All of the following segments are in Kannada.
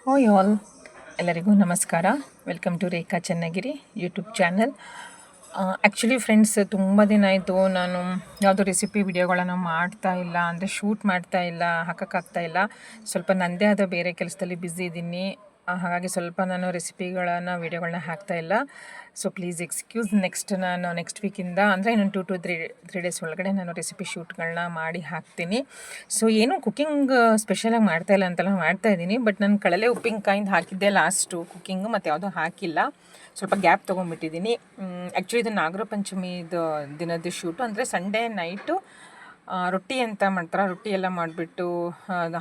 ಹಾಯ್ ಆಲ್, ಎಲ್ಲರಿಗೂ ನಮಸ್ಕಾರ. Welcome to Rekha Channagiri YouTube channel. Actually friends, ತುಂಬ ದಿನ ಆಯಿತು ನಾನು ಯಾವುದೋ ರೆಸಿಪಿ ವಿಡಿಯೋಗಳನ್ನು ಮಾಡ್ತಾ ಇಲ್ಲ, ಅಂದರೆ ಶೂಟ್ ಮಾಡ್ತಾ ಇಲ್ಲ, ಹಾಕೋಕ್ಕಾಗ್ತಾ ಇಲ್ಲ. ಸ್ವಲ್ಪ ನನ್ನದೇ ಆದ ಬೇರೆ ಕೆಲಸದಲ್ಲಿ ಬ್ಯುಸಿ ಇದ್ದೀನಿ. ಹಾಗಾಗಿ ಸ್ವಲ್ಪ ನಾನು ರೆಸಿಪಿಗಳನ್ನು ವೀಡಿಯೋಗಳನ್ನ ಹಾಕ್ತಾಯಿಲ್ಲ. So please excuse. ನಾನು ನೆಕ್ಸ್ಟ್ ವೀಕಿಂದ, ಅಂದರೆ ಇನ್ನೊಂದು 2 to 3 ಡೇಸ್ ಒಳಗಡೆ ನಾನು ರೆಸಿಪಿ ಶೂಟ್ಗಳನ್ನ ಮಾಡಿ ಹಾಕ್ತೀನಿ. ಸೊ ಏನು ಕುಕ್ಕಿಂಗ್ ಸ್ಪೆಷಲಾಗಿ ಮಾಡ್ತಾಯಿಲ್ಲ ಅಂತೆಲ್ಲ ಮಾಡ್ತಾಯಿದ್ದೀನಿ. ಬಟ್ ನಾನು ಕಡಲೆ ಉಪ್ಪಿನಕಾಯಿಂದ ಹಾಕಿದ್ದೆ ಲಾಸ್ಟು ಕುಕ್ಕಿಂಗು, ಮತ್ತು ಯಾವುದೂ ಹಾಕಿಲ್ಲ. ಸ್ವಲ್ಪ ಗ್ಯಾಪ್ ತೊಗೊಂಡ್ಬಿಟ್ಟಿದ್ದೀನಿ. ಆ್ಯಕ್ಚುಲಿ ಇದು ನಾಗರ ಪಂಚಮಿದು ದಿನದ ಶೂಟು, ಅಂದರೆ ಸಂಡೇ ನೈಟು ರೊಟ್ಟಿ ಅಂತ ಮಾಡ್ತಾರೆ. ರೊಟ್ಟಿ ಎಲ್ಲ ಮಾಡಿಬಿಟ್ಟು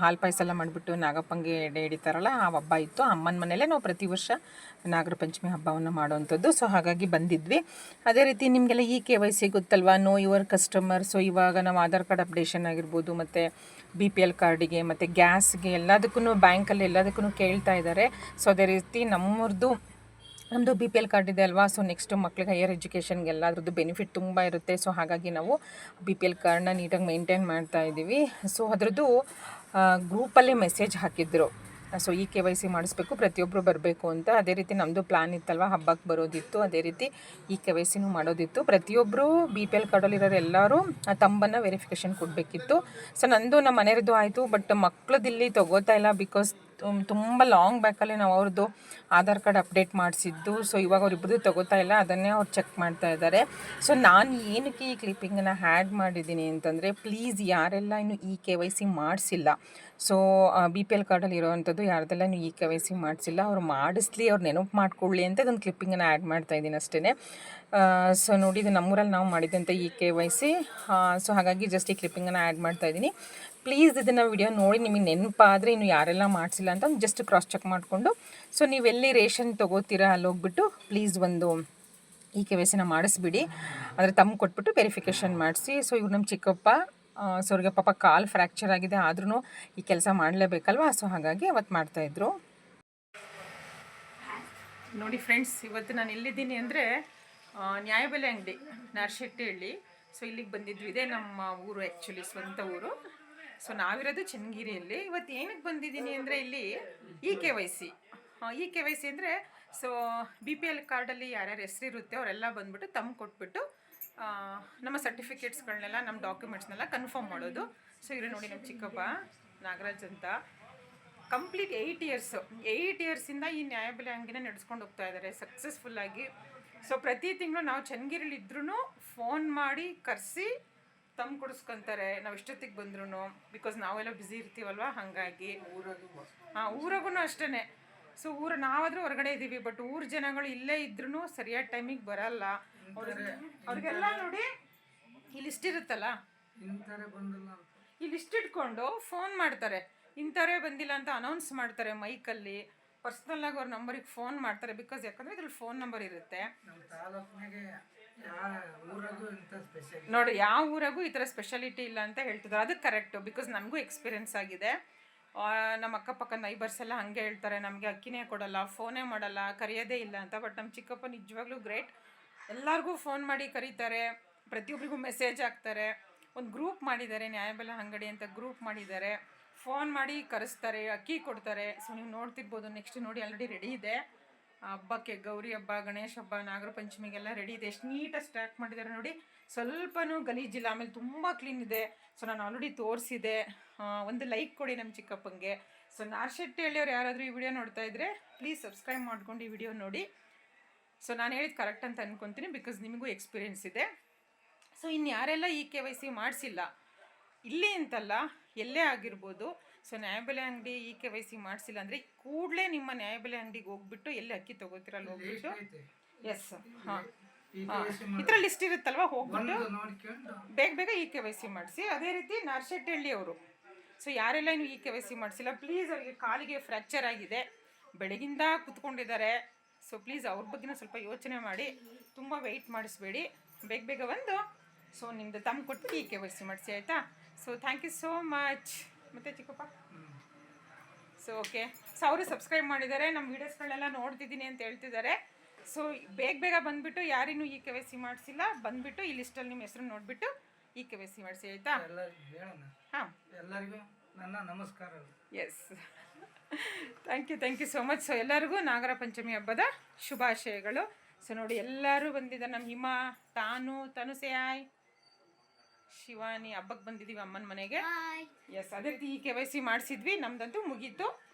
ಹಾಲು ಪಾಯಸ ಎಲ್ಲ ಮಾಡಿಬಿಟ್ಟು ನಾಗಪ್ಪಂಗೆ ಎಡೆ ಹಿಡಿತಾರಲ್ಲ, ಆ ಹಬ್ಬ ಇತ್ತು. ಅಮ್ಮನ ಮನೆಯಲ್ಲೇ ನಾವು ಪ್ರತಿ ವರ್ಷ ನಾಗರ ಪಂಚಮಿ ಹಬ್ಬವನ್ನು ಮಾಡೋವಂಥದ್ದು. ಸೊ ಹಾಗಾಗಿ ಬಂದಿದ್ವಿ. ಅದೇ ರೀತಿ ನಿಮಗೆಲ್ಲ KYC ಗೊತ್ತಲ್ವಾ, ನೋ ಯುವರ್ ಕಸ್ಟಮರ್. ಸೊ ಇವಾಗ ನಾವು ಆಧಾರ್ ಕಾರ್ಡ್ ಅಪ್ಡೇಷನ್ ಆಗಿರ್ಬೋದು, ಮತ್ತು BPL ಕಾರ್ಡಿಗೆ, ಮತ್ತು ಗ್ಯಾಸ್ಗೆ, ಎಲ್ಲದಕ್ಕೂ ಬ್ಯಾಂಕಲ್ಲಿ ಎಲ್ಲದಕ್ಕೂ ಕೇಳ್ತಾ ಇದ್ದಾರೆ. ಸೊ ಅದೇ ರೀತಿ ನಮ್ಮದು BPL ಕಾರ್ಡ್ ಇದೆ ಅಲ್ವಾ. ಸೊ ನೆಕ್ಸ್ಟು ಮಕ್ಳಿಗೆ ಹೈಯರ್ ಎಜುಕೇಷನ್ಗೆ ಎಲ್ಲದ್ರದ್ದು ಬೆನಿಫಿಟ್ ತುಂಬ ಇರುತ್ತೆ. ಸೊ ಹಾಗಾಗಿ ನಾವು BPL ಕಾರ್ಡ್ನ ನೀಟಾಗಿ ಮೇಂಟೈನ್ ಮಾಡ್ತಾ ಇದ್ದೀವಿ. ಸೊ ಅದರದ್ದು ಗ್ರೂಪಲ್ಲೇ ಮೆಸೇಜ್ ಹಾಕಿದ್ರು. ಸೊ KYC ಮಾಡಿಸ್ಬೇಕು, ಪ್ರತಿಯೊಬ್ಬರು ಬರಬೇಕು ಅಂತ. ಅದೇ ರೀತಿ ನಮ್ಮದು ಪ್ಲ್ಯಾನ್ ಇತ್ತಲ್ವ, ಹಬ್ಬಕ್ಕೆ ಬರೋದಿತ್ತು. ಅದೇ ರೀತಿ KYCನೂ ಮಾಡೋದಿತ್ತು. ಪ್ರತಿಯೊಬ್ಬರು BPL ಕಾರ್ಡಲ್ಲಿರೋರು ಎಲ್ಲರೂ ತಂಬನ್ನು ವೆರಿಫಿಕೇಷನ್ ಕೊಡಬೇಕಿತ್ತು. ಸೊ ನಂದು ನಮ್ಮ ಮನೆಯವ್ರದ್ದು ಆಯಿತು, ಬಟ್ ಮಕ್ಕಳದಿಲ್ಲಿ ತೊಗೋತಾ ಇಲ್ಲ. ಬಿಕಾಸ್ ತುಂಬ ಲಾಂಗ್ ಬ್ಯಾಕಲ್ಲಿ ನಾವು ಅವ್ರದ್ದು ಆಧಾರ್ ಕಾರ್ಡ್ ಅಪ್ಡೇಟ್ ಮಾಡಿಸಿದ್ದು. ಸೊ ಇವಾಗ ಅವ್ರಿಬ್ಬರದ್ದು ತೊಗೋತಾ ಇಲ್ಲ, ಅದನ್ನೇ ಅವ್ರು ಚೆಕ್ ಮಾಡ್ತಾ ಇದ್ದಾರೆ. ಸೊ ನಾನು ಏನಕ್ಕೆ ಈ ಕ್ಲಿಪ್ಪಿಂಗನ್ನು ಆ್ಯಡ್ ಮಾಡಿದ್ದೀನಿ ಅಂತಂದರೆ, ಪ್ಲೀಸ್ ಯಾರೆಲ್ಲ ಇನ್ನು KYC ಮಾಡಿಸಿಲ್ಲ, ಸೊ BPL ಕಾರ್ಡಲ್ಲಿ ಇರೋವಂಥದ್ದು ಯಾರ್ದೆಲ್ಲ ನೀವು KYC ಮಾಡಿಸಿಲ್ಲ, ಅವ್ರು ಮಾಡಿಸ್ಲಿ, ಅವ್ರು ನೆನಪು ಮಾಡ್ಕೊಳ್ಳಿ ಅಂತ ಇದೊಂದು ಕ್ಲಿಪ್ಪಿಂಗನ್ನು ಆ್ಯಡ್ ಮಾಡ್ತಾಯಿದ್ದೀನಿ ಅಷ್ಟೇ. ಸೊ ನೋಡಿ, ಇದು ನಮ್ಮೂರಲ್ಲಿ ನಾವು ಮಾಡಿದ್ದಂಥ KYC. ಸೊ ಹಾಗಾಗಿ ಜಸ್ಟ್ ಈ ಕ್ಲಿಪ್ಪಿಂಗನ್ನು ಆ್ಯಡ್ ಮಾಡ್ತಾಯಿದ್ದೀನಿ. ಪ್ಲೀಸ್ ಇದನ್ನು ವಿಡಿಯೋ ನೋಡಿ ನಿಮಗೆ ನೆನಪಾದರೆ, ಇನ್ನು ಯಾರೆಲ್ಲ ಮಾಡಿಸಿಲ್ಲ ಅಂತ ಜಸ್ಟ್ ಕ್ರಾಸ್ ಚೆಕ್ ಮಾಡಿಕೊಂಡು, ಸೊ ನೀವೆಲ್ಲಿ ರೇಷನ್ ತೊಗೋತೀರಾ ಅಲ್ಲಿ ಹೋಗ್ಬಿಟ್ಟು ಪ್ಲೀಸ್ ಒಂದು KYCನ ಮಾಡಿಸ್ಬಿಡಿ. ಆದರೆ ತಮ್ಮ ಕೊಟ್ಬಿಟ್ಟು ವೆರಿಫಿಕೇಷನ್ ಮಾಡಿಸಿ. ಸೊ ಇವ್ರು ನಮ್ಮ ಚಿಕ್ಕಪ್ಪ, ಸೊ ಅವ್ರಿಗೆ ಪಾಪ ಕಾಲು ಫ್ರ್ಯಾಕ್ಚರ್ ಆಗಿದೆ, ಆದ್ರೂ ಈ ಕೆಲಸ ಮಾಡಲೇಬೇಕಲ್ವ. ಸೊ ಹಾಗಾಗಿ ಅವತ್ತು ಮಾಡ್ತಾಯಿದ್ರು. ನೋಡಿ ಫ್ರೆಂಡ್ಸ್, ಇವತ್ತು ನಾನು ಎಲ್ಲಿದ್ದೀನಿ ಅಂದರೆ ನ್ಯಾಯಬೆಲೆ ಅಂಗಡಿ, ನಾರ್ಶೆಟ್ಟಿಹಳ್ಳಿ. ಸೊ ಇಲ್ಲಿಗೆ ಬಂದಿದ್ವಿ. ಇದೇ ನಮ್ಮ ಊರು, ಆ್ಯಕ್ಚುಲಿ ಸ್ವಂತ ಊರು. ಸೊ ನಾವಿರೋದು ಚನ್ನಗಿರಿಯಲ್ಲಿ. ಇವತ್ತು ಏನಕ್ಕೆ ಬಂದಿದ್ದೀನಿ ಅಂದರೆ, ಇಲ್ಲಿ KYC ಅಂದರೆ, ಸೊ BPL ಕಾರ್ಡಲ್ಲಿ ಯಾರ್ಯಾರು ಹೆಸರಿರುತ್ತೆ ಅವರೆಲ್ಲ ಬಂದುಬಿಟ್ಟು ತಮ್ಮ ಕೊಟ್ಬಿಟ್ಟು ನಮ್ಮ ಸರ್ಟಿಫಿಕೇಟ್ಸ್ಗಳನ್ನೆಲ್ಲ, ನಮ್ಮ ಡಾಕ್ಯುಮೆಂಟ್ಸ್ನೆಲ್ಲ ಕನ್ಫರ್ಮ್ ಮಾಡೋದು. ಸೊ ಇವರು ನೋಡಿ ನಮ್ಮ ಚಿಕ್ಕಪ್ಪ ನಾಗರಾಜ್ ಅಂತ, ಕಂಪ್ಲೀಟ್ 8 ಇಯರ್ಸಿಂದ ಈ ನ್ಯಾಯಬೆಲೆ ಅಂಗಡಿನ ನಡೆಸ್ಕೊಂಡು ಹೋಗ್ತಾ ಇದ್ದಾರೆ ಸಕ್ಸಸ್ಫುಲ್ಲಾಗಿ. ಸೊ ಪ್ರತಿ ತಿಂಗಳು ನಾವು ಚನ್ನಗಿರಿಲಿ ಇದ್ರೂ ಫೋನ್ ಮಾಡಿ ಕರೆಸಿ ತಮ್ಮ ಕೊಡಿಸ್ಕೊತಾರೆ, ನಾವು ಎಷ್ಟೊತ್ತಿಗೆ ಬಂದ್ರೂ. ಬಿಕಾಸ್ ನಾವೆಲ್ಲ ಬ್ಯುಸಿ ಇರ್ತೀವಲ್ವ, ಹಾಗಾಗಿ ಊರಾಗೂ ಅಷ್ಟೇ. ಸೊ ನಾವಾದರೂ ಹೊರಗಡೆ ಇದ್ದೀವಿ, ಬಟ್ ಊರ ಜನಗಳು ಇಲ್ಲೇ ಇದ್ರೂ ಸರಿಯಾದ ಟೈಮಿಗೆ ಬರಲ್ಲ. ಅವ್ರಿಗೆಲ್ಲ ನೋಡಿ ಈ ಲಿಸ್ಟ್ ಇರುತ್ತಲ್ಲ, ಈ ಲಿಸ್ಟ್ ಇಟ್ಕೊಂಡು ಫೋನ್ ಮಾಡ್ತಾರೆ, ಇಂಥವರೇ ಬಂದಿಲ್ಲ ಅಂತ ಅನೌನ್ಸ್ ಮಾಡ್ತಾರೆ ಮೈಕಲ್ಲಿ. ಪರ್ಸ್ನಲ್ಲಾಗಿ ಅವ್ರ ನಂಬರಿಗೆ ಫೋನ್ ಮಾಡ್ತಾರೆ. ಬಿಕಾಸ್ ಯಾಕಂದರೆ ಇದ್ರಲ್ಲಿ ಫೋನ್ ನಂಬರ್ ಇರುತ್ತೆ. ನೋಡಿ, ಯಾವ ಊರಾಗೂ ಈ ಥರ ಸ್ಪೆಷಾಲಿಟಿ ಇಲ್ಲ ಅಂತ ಹೇಳ್ತಿದ್ದಾರೆ. ಅದು ಕರೆಕ್ಟು, ಬಿಕಾಸ್ ನನಗೂ ಎಕ್ಸ್ಪೀರಿಯೆನ್ಸ್ ಆಗಿದೆ. ನಮ್ಮ ಅಕ್ಕಪಕ್ಕ ನೈಬರ್ಸ್ ಎಲ್ಲ ಹಾಗೆ ಹೇಳ್ತಾರೆ, ನಮಗೆ ಅಕ್ಕಿನೇ ಕೊಡಲ್ಲ, ಫೋನೇ ಮಾಡಲ್ಲ, ಕರೆಯೋದೇ ಇಲ್ಲ ಅಂತ. ಬಟ್ ನಮ್ಮ ಚಿಕ್ಕಪ್ಪ ನಿಜವಾಗ್ಲೂ ಗ್ರೇಟ್. ಎಲ್ಲರಿಗೂ ಫೋನ್ ಮಾಡಿ ಕರೀತಾರೆ, ಪ್ರತಿಯೊಬ್ಬರಿಗೂ ಮೆಸೇಜ್ ಹಾಕ್ತಾರೆ. ಒಂದು ಗ್ರೂಪ್ ಮಾಡಿದ್ದಾರೆ, ನ್ಯಾಯಬೆಲೆ ಅಂಗಡಿ ಅಂತ ಗ್ರೂಪ್ ಮಾಡಿದ್ದಾರೆ. ಫೋನ್ ಮಾಡಿ ಕರೆಸ್ತಾರೆ, ಅಕ್ಕಿ ಕೊಡ್ತಾರೆ. ಸೊ ನೀವು ನೋಡ್ತಿರ್ಬೋದು. ನೆಕ್ಸ್ಟ್ ನೋಡಿ, ಆಲ್ರೆಡಿ ರೆಡಿ ಇದೆ ಹಬ್ಬಕ್ಕೆ. ಗೌರಿ ಹಬ್ಬ, ಗಣೇಶ ಹಬ್ಬ, ನಾಗರ ಪಂಚಮಿಗೆಲ್ಲ ರೆಡಿ ಇದೆ. ಎಷ್ಟು ನೀಟಾಗಿ ಸ್ಟಾರ್ಟ್ ಮಾಡಿದ್ದಾರೆ ನೋಡಿ, ಸ್ವಲ್ಪನೂ ಗಲೀಜಿಲ್ಲ. ಆಮೇಲೆ ತುಂಬ ಕ್ಲೀನ್ ಇದೆ. ಸೊ ನಾನು ಆಲ್ರೆಡಿ ತೋರಿಸಿದೆ. ಒಂದು ಲೈಕ್ ಕೊಡಿ ನಮ್ಮ ಚಿಕ್ಕಪ್ಪಂಗೆ. ಸೊ ನಾರ್ಶೆಟ್ಟಿಹಳ್ಳಿಯವ್ರು ಯಾರಾದರೂ ಈ ವಿಡಿಯೋ ನೋಡ್ತಾ ಇದ್ದರೆ ಪ್ಲೀಸ್ ಸಬ್ಸ್ಕ್ರೈಬ್ ಮಾಡ್ಕೊಂಡು ಈ ವಿಡಿಯೋ ನೋಡಿ. ಸೊ ನಾನು ಹೇಳಿದ್ದು ಕರೆಕ್ಟ್ ಅಂತ ಅಂದ್ಕೊತೀನಿ, ಬಿಕಾಸ್ ನಿಮಗೂ ಎಕ್ಸ್ಪೀರಿಯೆನ್ಸ್ ಇದೆ. ಸೊ ಇನ್ನು ಯಾರೆಲ್ಲ KYC ಮಾಡಿಸಿಲ್ಲ, ಇಲ್ಲಿ ಅಂತಲ್ಲ ಎಲ್ಲೇ ಆಗಿರ್ಬೋದು, ಸೊ ನ್ಯಾಯಬೆಲೆ ಅಂಗಡಿ KYC ಮಾಡಿಸಿಲ್ಲ ಅಂದರೆ ಕೂಡಲೇ ನಿಮ್ಮ ನ್ಯಾಯಬೆಲೆ ಅಂಗಡಿಗೆ ಹೋಗ್ಬಿಟ್ಟು ಎಲ್ಲಿ ಅಕ್ಕಿ ತೊಗೋತೀರಲ್ಲ ಹೋಗ್ಬಿಟ್ಟು, ಎಸ್ ಈ ಥರ ಲಿಸ್ಟ್ ಇರುತ್ತಲ್ವ, ಹೋಗ್ಬಿಟ್ಟು ಬೇಗ KYC ಮಾಡಿಸಿ. ಅದೇ ರೀತಿ ನಾರ್ಶೆಟ್ಟಿಹಳ್ಳಿಯವರು, ಸೊ ಯಾರೆಲ್ಲ ಇನ್ನು KYC ಮಾಡಿಸಿಲ್ಲ, ಪ್ಲೀಸ್ ಅವರಿಗೆ ಕಾಲಿಗೆ ಫ್ರ್ಯಾಕ್ಚರ್ ಆಗಿದೆ, ಬೆಳಗಿಂದ ಕೂತ್ಕೊಂಡಿದ್ದಾರೆ. ಸೊ ಪ್ಲೀಸ್ ಅವ್ರ ಬಗ್ಗೆನೂ ಸ್ವಲ್ಪ ಯೋಚನೆ ಮಾಡಿ, ತುಂಬ ವೆಯ್ಟ್ ಮಾಡಿಸ್ಬೇಡಿ, ಬೇಗ ಬೇಗ ಬಂದು ಸೊ ನಿಮ್ಮದು ತಮ್ಮ ಕೊಟ್ಟು ಈ KYC ಮಾಡಿಸಿ ಆಯಿತಾ. So thank you so much. ಮತ್ತು ಚಿಕ್ಕಪ್ಪ ಸೊ ಓಕೆ. ಸೊ ಅವರು ಸಬ್ಸ್ಕ್ರೈಬ್ ಮಾಡಿದ್ದಾರೆ, ನಮ್ಮ ವೀಡಿಯೋಸ್ಗಳನ್ನೆಲ್ಲ ನೋಡ್ತಿದ್ದೀನಿ ಅಂತ ಹೇಳ್ತಿದ್ದಾರೆ. ಸೊ ಬೇಗ ಬೇಗ ಬಂದುಬಿಟ್ಟು ಯಾರಿನ್ನೂ ಈ KYC ಮಾಡಿಸಿಲ್ಲ ಬಂದುಬಿಟ್ಟು ಈ ಲಿಸ್ಟಲ್ಲಿ ನಿಮ್ಮ ಹೆಸರು ನೋಡಿಬಿಟ್ಟು ಈ KYC ಮಾಡಿಸಿ ಆಯಿತಾ. ಹಾಂ, ಎಲ್ಲರಿಗೂ ನನ್ನ ನಮಸ್ಕಾರ. Yes, thank you so much. So ಎಲ್ಲರಿಗೂ ನಾಗರ ಪಂಚಮಿ ಹಬ್ಬದ ಶುಭಾಶಯಗಳು. ಸೊ ನೋಡಿ ಎಲ್ಲರೂ ಬಂದಿದ್ದಾರೆ, ನಮ್ಮ ಹಿಮ, ತನುಸೆ, ಆಯ್, ಶಿವಾನಿ ಹಬ್ಬಕ್ಕೆ ಬಂದಿದ್ದೀವಿ ಅಮ್ಮನ ಮನೆಗೆ. ಎಸ್, ಅದೇ ರೀತಿ ಈ KYC ಮಾಡಿಸಿದ್ವಿ, ನಮ್ದಂತೂ ಮುಗೀತು.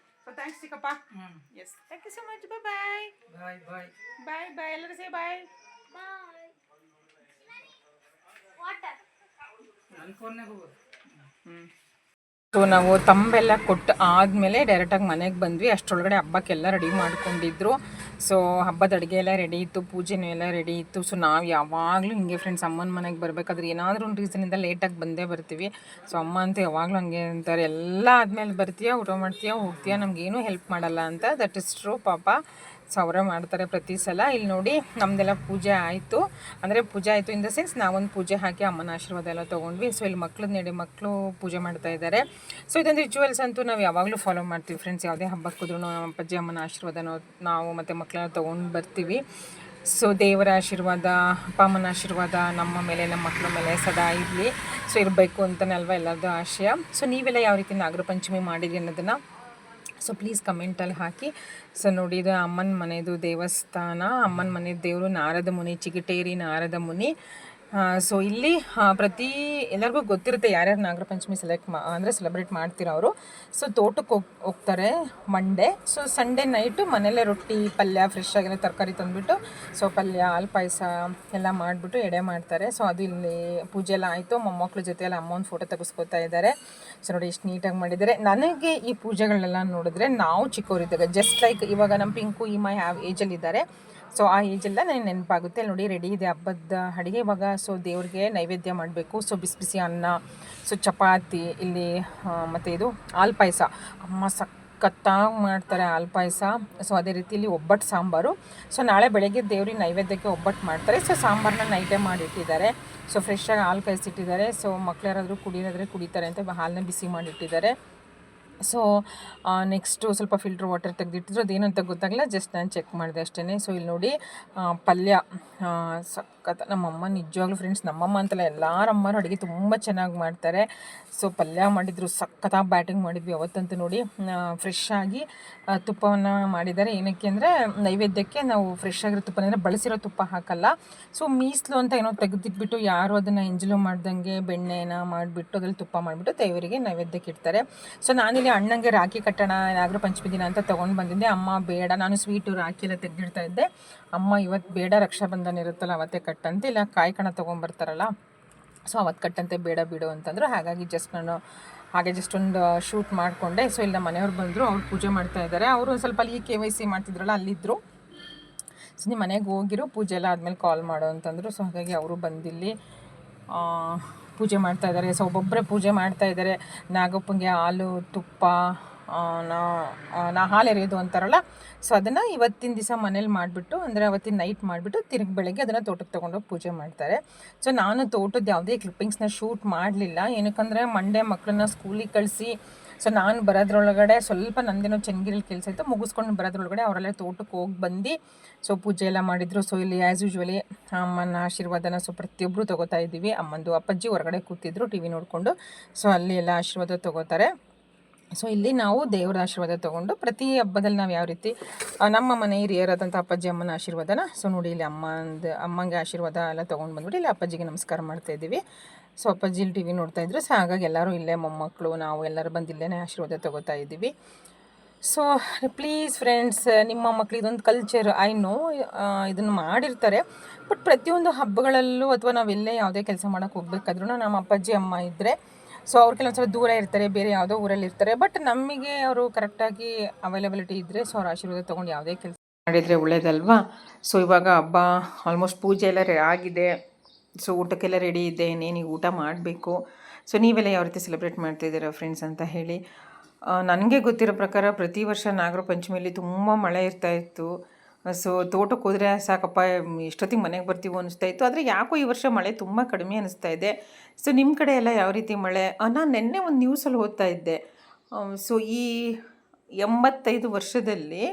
ಸೊ ಥ್ಯಾಂಕ್ಸ್ ಚಿಕ್ಕಪ್ಪ. Yes, thank you so much. Bye bye bye bye bye ಎಲ್ಲರೂ ಸೇ ಬಾಯ್. ಸೊ ನಾವು ತಂಬೆಲ್ಲ ಕೊಟ್ಟು ಆದಮೇಲೆ ಡೈರೆಕ್ಟಾಗಿ ಮನೆಗೆ ಬಂದ್ವಿ. ಅಷ್ಟರೊಳಗಡೆ ಹಬ್ಬಕ್ಕೆಲ್ಲ ರೆಡಿ ಮಾಡ್ಕೊಂಡಿದ್ರು. ಸೊ ಹಬ್ಬದ ಅಡುಗೆ ಎಲ್ಲ ರೆಡಿ ಇತ್ತು, ಪೂಜೆನೂ ಎಲ್ಲ ರೆಡಿ ಇತ್ತು. ಸೊ ನಾವು ಯಾವಾಗಲೂ ಹಿಂಗೆ ಫ್ರೆಂಡ್ಸ್ ಅಮ್ಮನ ಮನೆಗೆ ಬರಬೇಕಾದ್ರೆ ಏನಾದರೂ ಒಂದು ರೀಸನಿಂದ ಲೇಟಾಗಿ ಬಂದೇ ಬರ್ತೀವಿ. ಸೊ ಅಮ್ಮ ಅಂತೂ ಯಾವಾಗಲೂ ಹಂಗೆ ಅಂತಾರೆ, ಎಲ್ಲ ಆದಮೇಲೆ ಬರ್ತೀಯಾ, ಊಟ ಮಾಡ್ತೀಯಾ, ಹೋಗ್ತೀಯಾ, ನಮಗೇನೂ ಹೆಲ್ಪ್ ಮಾಡಲ್ಲ ಅಂತ. ದಟ್ ಇಸ್ ಟ್ರೂ ಪಾಪ. ಸೊ ಅವರೇ ಮಾಡ್ತಾರೆ ಪ್ರತಿ ಸಲ. ಇಲ್ಲಿ ನೋಡಿ ನಮ್ಮದೆಲ್ಲ ಪೂಜೆ ಆಯಿತು, ಅಂದರೆ ಪೂಜೆ ಆಯಿತು ಇನ್ ದ ಸೆನ್ಸ್ ನಾವೊಂದು ಪೂಜೆ ಹಾಕಿ ಅಮ್ಮನ ಆಶೀರ್ವಾದ ಎಲ್ಲ ತೊಗೊಂಡ್ವಿ. ಸೊ ಇಲ್ಲಿ ಮಕ್ಕಳು ಪೂಜೆ ಮಾಡ್ತಾ ಇದ್ದಾರೆ. ಸೊ ಇದೊಂದು ರಿಚುವಲ್ಸ್ ಅಂತೂ ನಾವು ಯಾವಾಗಲೂ ಫಾಲೋ ಮಾಡ್ತೀವಿ ಫ್ರೆಂಡ್ಸ್. ಯಾವುದೇ ಹಬ್ಬಕ್ಕೆ ಹೋದ್ರೂ ನಮ್ಮ ಅಪ್ಪಾಜಿ ಅಮ್ಮನ ಆಶೀರ್ವಾದ ನಾವು ಮತ್ತು ಮಕ್ಕಳನ್ನ ತೊಗೊಂಡು ಬರ್ತೀವಿ. ಸೊ ದೇವರ ಆಶೀರ್ವಾದ, ಅಪ್ಪ ಅಮ್ಮನ ಆಶೀರ್ವಾದ ನಮ್ಮ ಮೇಲೆ, ನಮ್ಮ ಮಕ್ಕಳ ಮೇಲೆ ಸದಾ ಇರಲಿ. ಸೊ ಇರಬೇಕು ಅಂತಲೇ ಅಲ್ವಾ ಎಲ್ಲರದ್ದು ಆಶಯ. ಸೊ ನೀವೆಲ್ಲ ಯಾವ ರೀತಿ ನಾಗರ ಪಂಚಮಿ ಮಾಡಿದ್ರಿ ಅನ್ನೋದನ್ನು ಸೊ ಪ್ಲೀಸ್ ಕಮೆಂಟಲ್ಲಿ ಹಾಕಿ. ಸೊ ನೋಡಿ ಇದು ಅಮ್ಮನ ಮನೆಯದು ದೇವಸ್ಥಾನ, ಅಮ್ಮನ ಮನೆ ದೇವರು ನಾರದ ಮುನಿ, ಚಿಗಟೇರಿ ನಾರದ ಮುನಿ. ಸೊ ಇಲ್ಲಿ ಪ್ರತಿ ಎಲ್ಲರಿಗೂ ಗೊತ್ತಿರುತ್ತೆ ಯಾರ್ಯಾರು ನಾಗರ ಪಂಚಮಿ ಸೆಲೆಬ್ರೇಟ್ ಮಾಡ್ತೀರೋ ಅವರು. ಸೊ ತೋಟಕ್ಕೆ ಹೋಗ್ತಾರೆ ಮಂಡೇ. ಸೊ ಸಂಡೇ ನೈಟು ಮನೆಯಲ್ಲೇ ರೊಟ್ಟಿ ಪಲ್ಯ ಫ್ರೆಶ್ ಆಗಿರೋ ತರಕಾರಿ ತಂದುಬಿಟ್ಟು ಸೊ ಪಲ್ಯ ಹಾಲು ಪಾಯಸ ಎಲ್ಲ ಮಾಡಿಬಿಟ್ಟು ಎಡೆ ಮಾಡ್ತಾರೆ. ಸೊ ಅದು ಇಲ್ಲಿ ಪೂಜೆ ಎಲ್ಲ ಆಯಿತು. ಮೊಮ್ಮಕ್ಳ ಜೊತೆ ಎಲ್ಲ ಅಮ್ಮನ ಫೋಟೋ ತೆಗೆಸ್ಕೊತಾ ಇದ್ದಾರೆ. ಸೊ ನೋಡಿ ಎಷ್ಟು ನೀಟಾಗಿ ಮಾಡಿದ್ದಾರೆ. ನನಗೆ ಈ ಪೂಜೆಗಳನ್ನೆಲ್ಲ ನೋಡಿದ್ರೆ ನಾವು ಚಿಕ್ಕವರಿದ್ದಾಗ ಜಸ್ಟ್ ಲೈಕ್ ಇವಾಗ ನಮ್ಮ ಪಿಂಕು ಈ ಮೈ ಹ್ಯಾವ್ ಏಜಲ್ಲಿದ್ದಾರೆ. ಸೊ ಆ ಏಜೆಲ್ಲ ನನಗೆ ನೆನಪಾಗುತ್ತೆ. ನೋಡಿ ರೆಡಿ ಇದೆ ಹಬ್ಬದ ಅಡುಗೆ ಇವಾಗ. ಸೊ ದೇವ್ರಿಗೆ ನೈವೇದ್ಯ ಮಾಡಬೇಕು. ಸೊ ಬಿಸಿ ಬಿಸಿ ಅನ್ನ, ಸೊ ಚಪಾತಿ ಇಲ್ಲಿ ಮತ್ತು ಇದು ಹಾಲು ಪಾಯಸ ಅಮ್ಮ ಸಖತ್ತಾಗಿ ಮಾಡ್ತಾರೆ ಹಾಲು ಪಾಯಸ. ಸೊ ಅದೇ ರೀತಿ ಇಲ್ಲಿ ಒಬ್ಬಟ್ಟು ಸಾಂಬಾರು. ಸೊ ನಾಳೆ ಬೆಳಗ್ಗೆ ದೇವ್ರಿಗೆ ನೈವೇದ್ಯಕ್ಕೆ ಒಬ್ಬಟ್ಟು ಮಾಡ್ತಾರೆ. ಸೊ ಸಾಂಬಾರನ್ನ ನೈಟೇ ಮಾಡಿಟ್ಟಿದ್ದಾರೆ. ಸೊ ಫ್ರೆಶ್ಶಾಗಿ ಹಾಲು ಕಾಯಿಸಿಟ್ಟಿದ್ದಾರೆ. ಸೊ ಮಕ್ಳು ಯಾರಾದರೂ ಕುಡಿಯೋದಾದರೆ ಕುಡಿತಾರೆ ಅಂತ ಹಾಲನ್ನ ಬಿಸಿ ಮಾಡಿಟ್ಟಿದ್ದಾರೆ. ಸೊ ನೆಕ್ಸ್ಟು ಸ್ವಲ್ಪ ಫಿಲ್ಟ್ರ್ ವಾಟರ್ ತೆಗೆದಿಟ್ಟಿದ್ರು, ಅದೇನಂತ ಗೊತ್ತಾಗಲ್ಲ, ಜಸ್ಟ್ ನಾನು ಚೆಕ್ ಮಾಡಿದೆ ಅಷ್ಟೇ. ಸೊ ಇಲ್ಲಿ ನೋಡಿ ಪಲ್ಯ ಸಖತ್. ನಮ್ಮಮ್ಮ ನಿಜವಾಗ್ಲೂ ಫ್ರೆಂಡ್ಸ್, ನಮ್ಮಮ್ಮ ಅಂತಲ್ಲ ಎಲ್ಲರಮ್ಮರು ಅಡುಗೆ ತುಂಬ ಚೆನ್ನಾಗಿ ಮಾಡ್ತಾರೆ. ಸೊ ಪಲ್ಯ ಮಾಡಿದ್ರು, ಸಖತ್ತಾಗಿ ಬ್ಯಾಟಿಂಗ್ ಮಾಡಿದ್ವಿ ಅವತ್ತಂತೂ. ನೋಡಿ ಫ್ರೆಶ್ ಆಗಿ ತುಪ್ಪವನ್ನು ಮಾಡಿದ್ದಾರೆ. ಏನಕ್ಕೆ ಅಂದರೆ ನೈವೇದ್ಯಕ್ಕೆ ನಾವು ಫ್ರೆಶ್ ಆಗಿರೋ ತುಪ್ಪ ಅಂದರೆ ಬಳಸಿರೋ ತುಪ್ಪ ಹಾಕಲ್ಲ. ಸೊ ಮೀಸಲು ಅಂತ ಏನೋ ತೆಗೆದಿಟ್ಬಿಟ್ಟು ಯಾರು ಅದನ್ನು ಎಂಜಲು ಮಾಡ್ದಂಗೆ ಬೆಣ್ಣೆನ ಮಾಡಿಬಿಟ್ಟು ಅದ್ರಲ್ಲಿ ತುಪ್ಪ ಮಾಡಿಬಿಟ್ಟು ದೇವರಿಗೆ ನೈವೇದ್ಯಕ್ಕೆ ಇಡ್ತಾರೆ. ಸೊ ನಾನಿಲ್ಲಿ ಅಣ್ಣಂಗೆ ರಾಖಿ ಕಟ್ಟೋಣ ನಾಗರ ಪಂಚಮಿ ದಿನ ಅಂತ ತೊಗೊಂಡು ಬಂದಿದ್ದೆ. ಅಮ್ಮ ಬೇಡ, ನಾನು ಸ್ವೀಟು ರಾಖಿ ಎಲ್ಲ ತೆಗೆದಿಡ್ತಾ ಇದ್ದೆ. ಅಮ್ಮ ಇವತ್ತು ಬೇಡ, ರಕ್ಷಾಬಂಧನ ಇರುತ್ತಲ್ಲ ಅವತ್ತೇ ಕಟ್ಟಂತೆ, ಇಲ್ಲ ಕಾಯಿ ಕಣ ತೊಗೊಂಬರ್ತಾರಲ್ಲ ಸೊ ಅವತ್ತು ಕಟ್ಟಂತೆ, ಬೇಡ ಬಿಡು ಅಂತಂದರು. ಹಾಗಾಗಿ ನಾನು ಹಾಗೆ ಜಸ್ಟ್ ಒಂದು ಶೂಟ್ ಮಾಡಿಕೊಂಡೆ. ಸೊ ಇಲ್ಲ ಮನೆಯವ್ರು ಬಂದರು, ಅವ್ರು ಪೂಜೆ ಮಾಡ್ತಾ ಇದ್ದಾರೆ. ಅವರು ಒಂದು ಸ್ವಲ್ಪ ಅಲ್ಲಿ KYC ಮಾಡ್ತಿದ್ರಲ್ಲ ಅಲ್ಲಿದ್ದರು. ಸೊ ನಿಮ್ಮ ಮನೆಗೆ ಹೋಗಿರೋ ಪೂಜೆ ಎಲ್ಲ ಆದಮೇಲೆ ಕಾಲ್ ಮಾಡು ಅಂತಂದರು. ಸೊ ಹಾಗಾಗಿ ಅವರು ಬಂದಿಲ್ಲಿ ಪೂಜೆ ಮಾಡ್ತಾಯಿದ್ದಾರೆ. ಸೊ ಒಬ್ಬೊಬ್ಬರೇ ಪೂಜೆ ಮಾಡ್ತಾಯಿದ್ದಾರೆ. ನಾಗಪ್ಪಂಗೆ ಹಾಲು ತುಪ್ಪ ಹಾಲು ಎರೆಯೋದು ಅಂತಾರಲ್ಲ, ಸೊ ಅದನ್ನು ಇವತ್ತಿನ ದಿವಸ ಮನೇಲಿ ಮಾಡಿಬಿಟ್ಟು, ಅಂದರೆ ಅವತ್ತಿನ ನೈಟ್ ಮಾಡಿಬಿಟ್ಟು ತಿರುಗಿ ಬೆಳಗ್ಗೆ ಅದನ್ನು ತೋಟಕ್ಕೆ ತೊಗೊಂಡೋಗಿ ಪೂಜೆ ಮಾಡ್ತಾರೆ. ಸೊ ನಾನು ತೋಟದ ಯಾವುದೇ ಕ್ಲಿಪ್ಪಿಂಗ್ಸ್ನ ಶೂಟ್ ಮಾಡಲಿಲ್ಲ, ಏನಕ್ಕಂದರೆ ಮಂಡೇ ಮಕ್ಕಳನ್ನ ಸ್ಕೂಲಿಗೆ ಕಳಿಸಿ ಸೊ ನಾನು ಬರೋದ್ರೊಳಗಡೆ ಸ್ವಲ್ಪ ನಂದೇನೋ ಚೆನ್ನಗಿರಿಲಿ ಕೆಲಸ ಇತ್ತು, ಮುಗಿಸ್ಕೊಂಡು ಬರೋದ್ರೊಳಗಡೆ ಅವರೆಲ್ಲ ತೋಟಕ್ಕೆ ಹೋಗಿ ಬಂದು ಸೊ ಪೂಜೆ ಎಲ್ಲ ಮಾಡಿದರು. ಸೊ ಇಲ್ಲಿ ಆ್ಯಸ್ ಯೂಶ್ವಲಿ ಅಮ್ಮನ ಆಶೀರ್ವಾದನ ಸೊ ಪ್ರತಿಯೊಬ್ಬರು ತೊಗೋತಾ ಇದ್ದೀವಿ. ಅಮ್ಮಂದು ಅಪ್ಪಾಜಿ ಹೊರಗಡೆ ಕೂತಿದ್ರು ಟಿ ವಿ ನೋಡಿಕೊಂಡು. ಸೊ ಅಲ್ಲಿ ಎಲ್ಲ ಆಶೀರ್ವಾದ ತೊಗೋತಾರೆ. ಸೊ ಇಲ್ಲಿ ನಾವು ದೇವರ ಆಶೀರ್ವಾದ ತೊಗೊಂಡು ಪ್ರತಿ ಹಬ್ಬದಲ್ಲಿ ನಾವು ಯಾವ ರೀತಿ ನಮ್ಮ ಮನೆ ಹಿರಿಯರಾದಂಥ ಅಪ್ಪಾಜಿ ಅಮ್ಮನ ಆಶೀರ್ವಾದನ ಸೊ ನೋಡಿ ಇಲ್ಲಿ ಅಮ್ಮಂಗೆ ಆಶೀರ್ವಾದ ಎಲ್ಲ ತೊಗೊಂಡು ಬಂದ್ಬಿಟ್ಟು ಇಲ್ಲಿ ಅಪ್ಪಾಜಿಗೆ ನಮಸ್ಕಾರ ಮಾಡ್ತಾಯಿದ್ದೀವಿ. ಸೊ ಅಪ್ಪಾಜಿ ಇಲ್ಲಿ ಟಿ ವಿ ನೋಡ್ತಾಯಿದ್ರು. ಸೊ ಹಾಗಾಗಿ ಎಲ್ಲರೂ ಇಲ್ಲೇ ಮೊಮ್ಮಕ್ಕಳು ನಾವು ಎಲ್ಲರೂ ಬಂದು ಇಲ್ಲೇ ಆಶೀರ್ವಾದ ತೊಗೋತಾ ಇದ್ದೀವಿ. ಸೊ ಪ್ಲೀಸ್ ಫ್ರೆಂಡ್ಸ್, ನಿಮ್ಮ ಮಕ್ಕಳು ಇದೊಂದು ಕಲ್ಚರ್, ಐ ನೋ ಇದನ್ನು ಮಾಡಿರ್ತಾರೆ, ಬಟ್ ಪ್ರತಿಯೊಂದು ಹಬ್ಬಗಳಲ್ಲೂ ಅಥವಾ ನಾವೆಲ್ಲೇ ಯಾವುದೇ ಕೆಲಸ ಮಾಡೋಕ್ಕೆ ಹೋಗ್ಬೇಕಾದ್ರೂ ನಮ್ಮ ಅಪ್ಪಾಜಿ ಅಮ್ಮ ಇದ್ದರೆ ಸೊ ಅವ್ರು ಕೆಲವೊಂದ್ಸಲ ದೂರ ಇರ್ತಾರೆ, ಬೇರೆ ಯಾವುದೋ ಊರಲ್ಲಿ ಇರ್ತಾರೆ, ಬಟ್ ನಮಗೆ ಅವರು ಕರೆಕ್ಟಾಗಿ ಅವೈಲಬಿಲಿಟಿ ಇದ್ದರೆ ಸೊ ಅವ್ರ ಆಶೀರ್ವಾದ ತೊಗೊಂಡು ಯಾವುದೇ ಕೆಲಸ ಮಾಡಿದರೆ ಒಳ್ಳೇದಲ್ವಾ. ಸೊ ಇವಾಗ ಹಬ್ಬ ಆಲ್ಮೋಸ್ಟ್ ಪೂಜೆ ಎಲ್ಲ ಆಗಿದೆ. ಸೊ ಊಟಕ್ಕೆಲ್ಲ ರೆಡಿ ಇದೆ, ಇನ್ನೇನು ಊಟ ಮಾಡಬೇಕು. ಸೊ ನೀವೆಲ್ಲ ಯಾವ ರೀತಿ ಸೆಲೆಬ್ರೇಟ್ ಮಾಡ್ತಾಯಿದ್ದೀರಾ ಫ್ರೆಂಡ್ಸ್ ಅಂತ ಹೇಳಿ. ನನಗೆ ಗೊತ್ತಿರೋ ಪ್ರಕಾರ ಪ್ರತಿ ವರ್ಷ ನಾಗರ ಪಂಚಮಿಯಲ್ಲಿ ತುಂಬ ಮಳೆ ಇರ್ತಾಯಿತ್ತು. ಸೊ ತೋಟಕ್ಕೆ ಹೋದರೆ ಸಾಕಪ್ಪ ಎಷ್ಟೊತ್ತಿಗೆ ಮನೆಗೆ ಬರ್ತೀವೋ ಅನಿಸ್ತಾ ಇತ್ತು. ಆದರೆ ಯಾಕೋ ಈ ವರ್ಷ ಮಳೆ ತುಂಬ ಕಡಿಮೆ ಅನಿಸ್ತಾ ಇದೆ. ಸೊ ನಿಮ್ಮ ಕಡೆ ಎಲ್ಲ ಯಾವ ರೀತಿ ಮಳೆ? ನಾನು ನಿನ್ನೆ ಒಂದು ನ್ಯೂಸಲ್ಲಿ ಓದ್ತಾ ಇದ್ದೆ. ಸೊ ಈ 85 ವರ್ಷದಲ್ಲಿ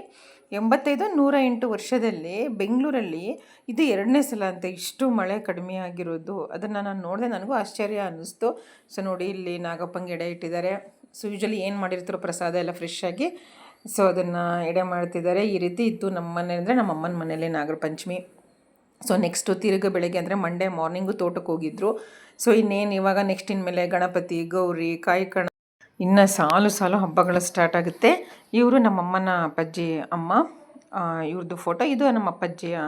108 ವರ್ಷದಲ್ಲಿ ಬೆಂಗಳೂರಲ್ಲಿ ಇದು 2ನೇ ಸಲ ಅಂತ ಇಷ್ಟು ಮಳೆ ಕಡಿಮೆ ಆಗಿರೋದು. ಅದನ್ನು ನಾನು ನೋಡಿದೆ, ನನಗೂ ಆಶ್ಚರ್ಯ ಅನ್ನಿಸ್ತು. ಸೊ ನೋಡಿ ಇಲ್ಲಿ ನಾಗಪ್ಪಂಗೆ ಎಡೆ ಇಟ್ಟಿದ್ದಾರೆ. ಸೊ ಯೂಶ್ವಲಿ ಏನು ಮಾಡಿರ್ತಾರೋ ಪ್ರಸಾದ ಎಲ್ಲ ಫ್ರೆಶ್ ಆಗಿ, ಸೊ ಅದನ್ನು ಎಡೆ ಮಾಡ್ತಿದ್ದಾರೆ. ಈ ರೀತಿ ಇತ್ತು ನಮ್ಮ ಮನೆ, ಅಂದರೆ ನಮ್ಮ ಅಮ್ಮನ ಮನೇಲಿ ನಾಗರ ಪಂಚಮಿ. ಸೊ ನೆಕ್ಸ್ಟು ತಿರುಗ ಬೆಳಗ್ಗೆ ಅಂದರೆ ಮಂಡೇ ಮಾರ್ನಿಂಗು ತೋಟಕ್ಕೆ ಹೋಗಿದ್ರು. ಸೊ ಇನ್ನೇನು ಇವಾಗ ನೆಕ್ಸ್ಟ್ ಇನ್ಮೇಲೆ ಗಣಪತಿ, ಗೌರಿ, ಕಾಯ್ಕಣ, ಇನ್ನು ಸಾಲು ಹಬ್ಬಗಳು ಸ್ಟಾರ್ಟ್ ಆಗುತ್ತೆ. ಇವರು ನಮ್ಮಮ್ಮನ ಅಪ್ಪಾಜಿ ಅಮ್ಮ, ಇವ್ರದ್ದು ಫೋಟೋ. ಇದು ನಮ್ಮ ಅಪ್ಪಾಜಿಯ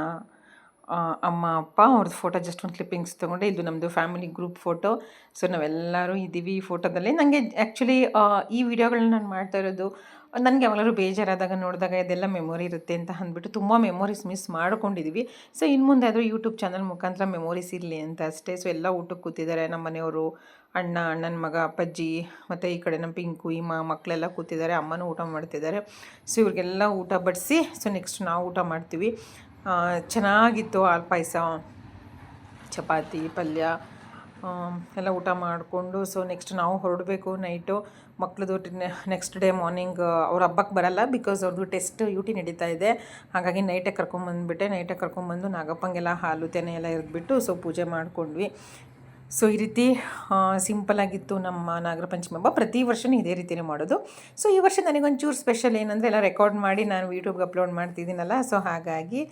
ಅಮ್ಮ ಅಪ್ಪ ಅವ್ರದ್ದು ಫೋಟೋ. ಜಸ್ಟ್ ಒಂದು ಕ್ಲಿಪ್ಪಿಂಗ್ಸ್ ತೊಗೊಂಡೆ. ಇದು ನಮ್ಮದು ಫ್ಯಾಮಿಲಿ ಗ್ರೂಪ್ ಫೋಟೋ. ಸೊ ನಾವೆಲ್ಲರೂ ಇದ್ದೀವಿ ಈ ಫೋಟೋದಲ್ಲಿ. ನನಗೆ ಆ್ಯಕ್ಚುಲಿ ಈ ವಿಡಿಯೋಗಳನ್ನ ನಾನು ಮಾಡ್ತಾ ಇರೋದು, ನನಗೆ ಯಾವಾಗಲೂ ಬೇಜಾರಾದಾಗ ನೋಡಿದಾಗ ಇದೆಲ್ಲ ಮೆಮೊರಿ ಇರುತ್ತೆ ಅಂತ ಅಂದ್ಬಿಟ್ಟು ತುಂಬ ಮೆಮೊರೀಸ್ ಮಿಸ್ ಮಾಡ್ಕೊಂಡಿದ್ದೀವಿ. ಸೊ ಇನ್ನು ಮುಂದೆ ಆದರೂ ಯೂಟ್ಯೂಬ್ ಚಾನಲ್ ಮುಖಾಂತರ ಮೆಮೊರೀಸ್ ಇರಲಿ ಅಂತ ಅಷ್ಟೇ. ಸೊ ಎಲ್ಲ ಊಟಕ್ಕೆ ಕೂತಿದ್ದಾರೆ. ನಮ್ಮ ಮನೆಯವರು, ಅಣ್ಣನ ಮಗ, ಅಪ್ಪಾಜಿ, ಮತ್ತು ಈ ಕಡೆ ನಮ್ಮ ಪಿಂಕು, ಈ ಮಕ್ಕಳೆಲ್ಲ ಕೂತಿದ್ದಾರೆ. ಅಮ್ಮನೂ ಊಟ ಮಾಡ್ತಿದ್ದಾರೆ. ಸೊ ಇವ್ರಿಗೆಲ್ಲ ಊಟ ಬಡಿಸಿ, ಸೊ ನೆಕ್ಸ್ಟ್ ನಾವು ಊಟ ಮಾಡ್ತೀವಿ. ಚೆನ್ನಾಗಿತ್ತು. ಹಾಲು ಪಾಯಸ, ಚಪಾತಿ, ಪಲ್ಯ ಎಲ್ಲ ಊಟ ಮಾಡಿಕೊಂಡು ಸೊ ನೆಕ್ಸ್ಟ್ ನಾವು ಹೊರಡಬೇಕು. ನೈಟು ಮಕ್ಳದ್ದು ನೆಕ್ಸ್ಟ್ ಡೇ ಮಾರ್ನಿಂಗ್ ಅವ್ರ ಹಬ್ಬಕ್ಕೆ ಬರಲ್ಲ, ಬಿಕಾಸ್ ಅವ್ರದ್ದು ಟೆಸ್ಟ್ ಟಿ ನಡೀತಾ ಇದೆ. ಹಾಗಾಗಿ ನೈಟೇ ಕರ್ಕೊಂಬಂದುಬಿಟ್ಟೆ. ನೈಟೇ ಕರ್ಕೊಂಬಂದು ನಾಗಪ್ಪಂಗೆಲ್ಲ ಹಾಲು ತೆನೆ ಎಲ್ಲ ಎರೆದ್ಬಿಟ್ಟು ಸೊ ಪೂಜೆ ಮಾಡ್ಕೊಂಡ್ವಿ. ಸೊ ಈ ರೀತಿ ಸಿಂಪಲಾಗಿತ್ತು ನಮ್ಮ ನಾಗರ ಪಂಚಮಿ ಹಬ್ಬ. ಪ್ರತಿ ವರ್ಷವೂ ಇದೇ ರೀತಿಯೇ ಮಾಡೋದು. ಸೊ ಈ ವರ್ಷ ನನಗೊಂಚೂರು ಸ್ಪೆಷಲ್ ಏನಂದರೆ ಎಲ್ಲ ರೆಕಾರ್ಡ್ ಮಾಡಿ ನಾನು ಯೂಟ್ಯೂಬ್ಗೆ ಅಪ್ಲೋಡ್ ಮಾಡ್ತಿದ್ದೀನಲ್ಲ, ಸೊ ಹಾಗಾಗಿ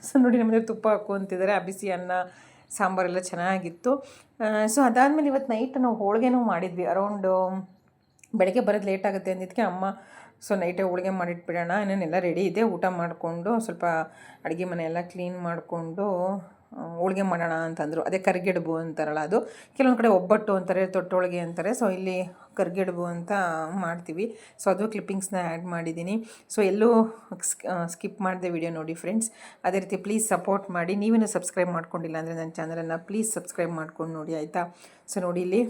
ಸೊ ನೋಡಿ ನಮ್ಮದೇ ತುಪ್ಪ ಹಾಕ್ಕೊಂತಿದ್ದಾರೆ. ಬಿಸಿ ಅನ್ನ ಸಾಂಬಾರೆಲ್ಲ ಚೆನ್ನಾಗಿತ್ತು. ಸೊ ಅದಾದಮೇಲೆ ಇವತ್ತು ನೈಟ್ ನಾವು ಹೋಳಿಗೆನೂ ಮಾಡಿದ್ವಿ. ಅರೌಂಡು ಬೆಳಗ್ಗೆ ಬರೋದು ಲೇಟ್ ಆಗುತ್ತೆ ಅಂದಿದ್ದಕ್ಕೆ ಅಮ್ಮ ಸೊ ನೈಟೇ ಹೋಳಿಗೆ ಮಾಡಿಟ್ಬಿಡೋಣ, ಇನ್ನೇನೆಲ್ಲ ರೆಡಿ ಇದೆ, ಊಟ ಮಾಡಿಕೊಂಡು ಸ್ವಲ್ಪ ಅಡುಗೆ ಮನೆಯೆಲ್ಲ ಕ್ಲೀನ್ ಮಾಡಿಕೊಂಡು ಹೋಳಿಗೆ ಮಾಡೋಣ ಅಂತಂದರು. ಅದೇ ಕರಿಗೆಡುಬು ಅಂತಾರಲ್ಲ ಅದು. ಕೆಲವೊಂದು ಕಡೆ ಒಬ್ಬಟ್ಟು ಅಂತಾರೆ, ತೊಟ್ಟೋಳಿಗೆ ಅಂತಾರೆ. ಸೊ ಇಲ್ಲಿ ಕರಿಗೆಡುಬು ಅಂತ ಮಾಡ್ತೀವಿ. ಸೊ ಅದು ಕ್ಲಿಪ್ಪಿಂಗ್ಸ್ನ ಆ್ಯಡ್ ಮಾಡಿದ್ದೀನಿ. ಸೊ ಎಲ್ಲೂ ಸ್ಕಿಪ್ ಮಾಡಿದೆ ವಿಡಿಯೋ ನೋಡಿ ಫ್ರೆಂಡ್ಸ್. ಅದೇ ರೀತಿ ಪ್ಲೀಸ್ ಸಪೋರ್ಟ್ ಮಾಡಿ. ನೀವೇನು ಸಬ್ಸ್ಕ್ರೈಬ್ ಮಾಡ್ಕೊಂಡಿಲ್ಲ ಅಂದರೆ ನನ್ನ ಚಾನಲನ್ನು ಪ್ಲೀಸ್ ಸಬ್ಸ್ಕ್ರೈಬ್ ಮಾಡ್ಕೊಂಡು ನೋಡಿ, ಆಯಿತಾ? ಸೊ ನೋಡಿ ಇಲ್ಲಿ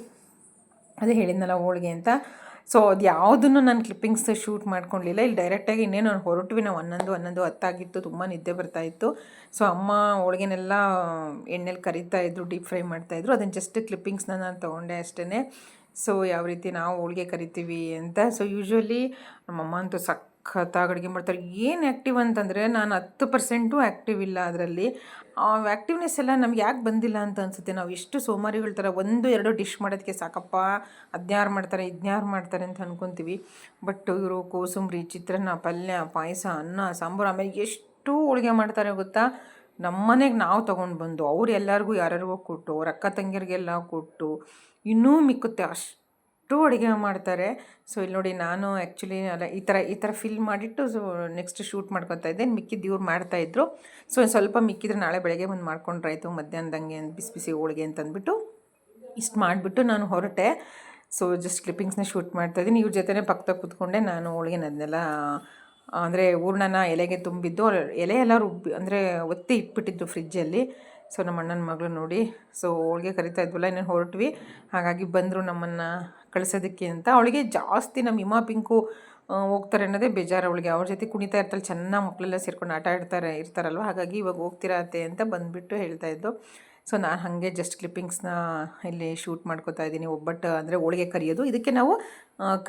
ಅದೇ ಹೇಳಿದ್ನಲ್ಲ ಹೋಳಿಗೆ ಅಂತ. ಸೊ ಅದು ಯಾವುದನ್ನು ನಾನು ಕ್ಲಿಪ್ಪಿಂಗ್ಸ್ ಶೂಟ್ ಮಾಡ್ಕೊಳ್ಳಿಲ್ಲ. ಇಲ್ಲಿ ಡೈರೆಕ್ಟಾಗಿ ಇನ್ನೇನು ಹೊರಟ್ವಿ ನಾವು. 11 10 ತುಂಬ ನಿದ್ದೆ ಬರ್ತಾಯಿತ್ತು. ಸೊ ಅಮ್ಮ ಹೋಳಿಗೆನೆಲ್ಲ ಎಣ್ಣೆಲಿ ಕರಿತಾಯಿದ್ರು, ಡೀಪ್ ಫ್ರೈ ಮಾಡ್ತಾಯಿದ್ರು. ಅದನ್ನು ಜಸ್ಟ್ ಕ್ಲಿಪ್ಪಿಂಗ್ಸ್ನ ನಾನು ತೊಗೊಂಡೆ ಅಷ್ಟೇ. ಸೊ ಯಾವ ರೀತಿ ನಾವು ಹೋಳಿಗೆ ಕರಿತೀವಿ ಅಂತ. ಸೊ ಯೂಶ್ವಲಿ ನಮ್ಮಮ್ಮ ಅಂತೂ ಸಖತ್ತಾಗಿ ಅಡುಗೆ ಮಾಡ್ತಾರೆ. ಏನು ಆ್ಯಕ್ಟಿವ್ ಅಂತಂದರೆ ನಾನು 10% ಆ್ಯಕ್ಟಿವ್ ಇಲ್ಲ ಅದರಲ್ಲಿ. ಆ ಆ್ಯಕ್ಟಿವ್ನೆಸ್ ಎಲ್ಲ ನಮ್ಗೆ ಯಾಕೆ ಬಂದಿಲ್ಲ ಅಂತ ಅನಿಸುತ್ತೆ. ನಾವು ಎಷ್ಟು ಸೋಮಾರಿಗಳ ಥರ 1-2 ಡಿಶ್ ಮಾಡೋದಕ್ಕೆ ಸಾಕಪ್ಪ, ಅದ್ಯಾರು ಮಾಡ್ತಾರೆ ಇದ್ಯಾರು ಮಾಡ್ತಾರೆ ಅಂತ ಅಂದ್ಕೊತೀವಿ. ಬಟ್ ಇವರು ಕೋಸಂಬರಿ, ಚಿತ್ರಾನ್ನ, ಪಲ್ಯ, ಪಾಯಸ, ಅನ್ನ, ಸಾಂಬಾರು, ಆಮೇಲೆ ಎಷ್ಟು ಹೋಳಿಗೆ ಮಾಡ್ತಾರೆ ಗೊತ್ತಾ. ನಮ್ಮ ಮನೆಗೆ ನಾವು ತೊಗೊಂಡು ಬಂದು ಅವ್ರು ಎಲ್ಲರಿಗೂ ಯಾರ್ಯಾರಿಗೋ ಕೊಟ್ಟು, ಅವ್ರ ಅಕ್ಕ ತಂಗಿಯರಿಗೆಲ್ಲ ಕೊಟ್ಟು, ಇನ್ನೂ ಮಿಕ್ಕುತ್ತೆ ಅಷ್ಟು ಅಡುಗೆ ಮಾಡ್ತಾರೆ. ಸೊ ಇಲ್ಲಿ ನೋಡಿ ನಾನು ಆ್ಯಕ್ಚುಲಿ ಅಲ್ಲ ಈ ಥರ ಫಿಲ್ ಮಾಡಿಟ್ಟು ಸೊ ನೆಕ್ಸ್ಟ್ ಶೂಟ್ ಮಾಡ್ಕೊತಾ ಇದ್ದೆ. ಮಿಕ್ಕಿದ್ದು ಇವ್ರು ಮಾಡ್ತಾಯಿದ್ರು. ಸೊ ಸ್ವಲ್ಪ ಮಿಕ್ಕಿದ್ರೆ ನಾಳೆ ಬೆಳಗ್ಗೆ ಬಂದು ಮಾಡ್ಕೊಂಡ್ರಾಯ್ತು ಮಧ್ಯಾಹ್ನದಂಗೆ ಬಿಸಿ ಬಿಸಿ ಹೋಳಿಗೆ ಅಂತಂದ್ಬಿಟ್ಟು ಇಷ್ಟು ಮಾಡಿಬಿಟ್ಟು ನಾನು ಹೊರಟೆ. ಸೊ ಜಸ್ಟ್ ಕ್ಲಿಪ್ಪಿಂಗ್ಸ್ನ ಶೂಟ್ ಮಾಡ್ತಾಯಿದ್ದೀನಿ. ಇವ್ರ ಜೊತೆನೇ ಪಕ್ಕದಾಗ ಕೂತ್ಕೊಂಡೆ ನಾನು ಹೋಳಿಗೆನದನ್ನೆಲ್ಲ ಅಂದರೆ ಹೂರ್ಣನ ಎಲೆಗೆ ತುಂಬಿದ್ದು, ಎಲೆ ಎಲ್ಲ ರುಬ್ಬಿ ಅಂದರೆ ಒತ್ತಿ ಇಟ್ಬಿಟ್ಟಿದ್ದು ಫ್ರಿಜ್ಜಲ್ಲಿ. ಸೊ ನಮ್ಮ ಅಣ್ಣನ ಮಗಳು ನೋಡಿ ಸೊ ಹೋಳಿಗೆ ಕರಿತಾ ಇದ್ವಲ್ಲ, ಇನ್ನೇನು ಹೊರಟ್ವಿ. ಹಾಗಾಗಿ ಬಂದರು ನಮ್ಮನ್ನು ಕಳಿಸೋದಕ್ಕೆ ಅಂತ. ಅವಳಿಗೆ ಜಾಸ್ತಿ ನಮ್ಮ ಇಮ್ಮ ಪಿಂಕು ಹೋಗ್ತಾರೆ ಅನ್ನೋದೇ ಬೇಜಾರು ಅವಳಿಗೆ. ಅವ್ರ ಜೊತೆ ಕುಣಿತಾ ಇರ್ತಾಳೆ, ಚೆನ್ನಾಗಿ ಮಕ್ಕಳೆಲ್ಲ ಸೇರ್ಕೊಂಡು ಆಟ ಇರ್ತಾರಲ್ವ. ಹಾಗಾಗಿ ಇವಾಗ ಹೋಗ್ತಿರತ್ತೆ ಅಂತ ಬಂದುಬಿಟ್ಟು ಹೇಳ್ತಾಯಿದ್ದು. ಸೊ ನಾನು ಹಾಗೆ ಜಸ್ಟ್ ಕ್ಲಿಪ್ಪಿಂಗ್ಸ್ನ ಇಲ್ಲಿ ಶೂಟ್ ಮಾಡ್ಕೊತಾ ಇದ್ದೀನಿ. ಒಬ್ಬಟ್ಟು ಅಂದರೆ ಹೋಳಿಗೆ ಕರಿಯೋದು. ಇದಕ್ಕೆ ನಾವು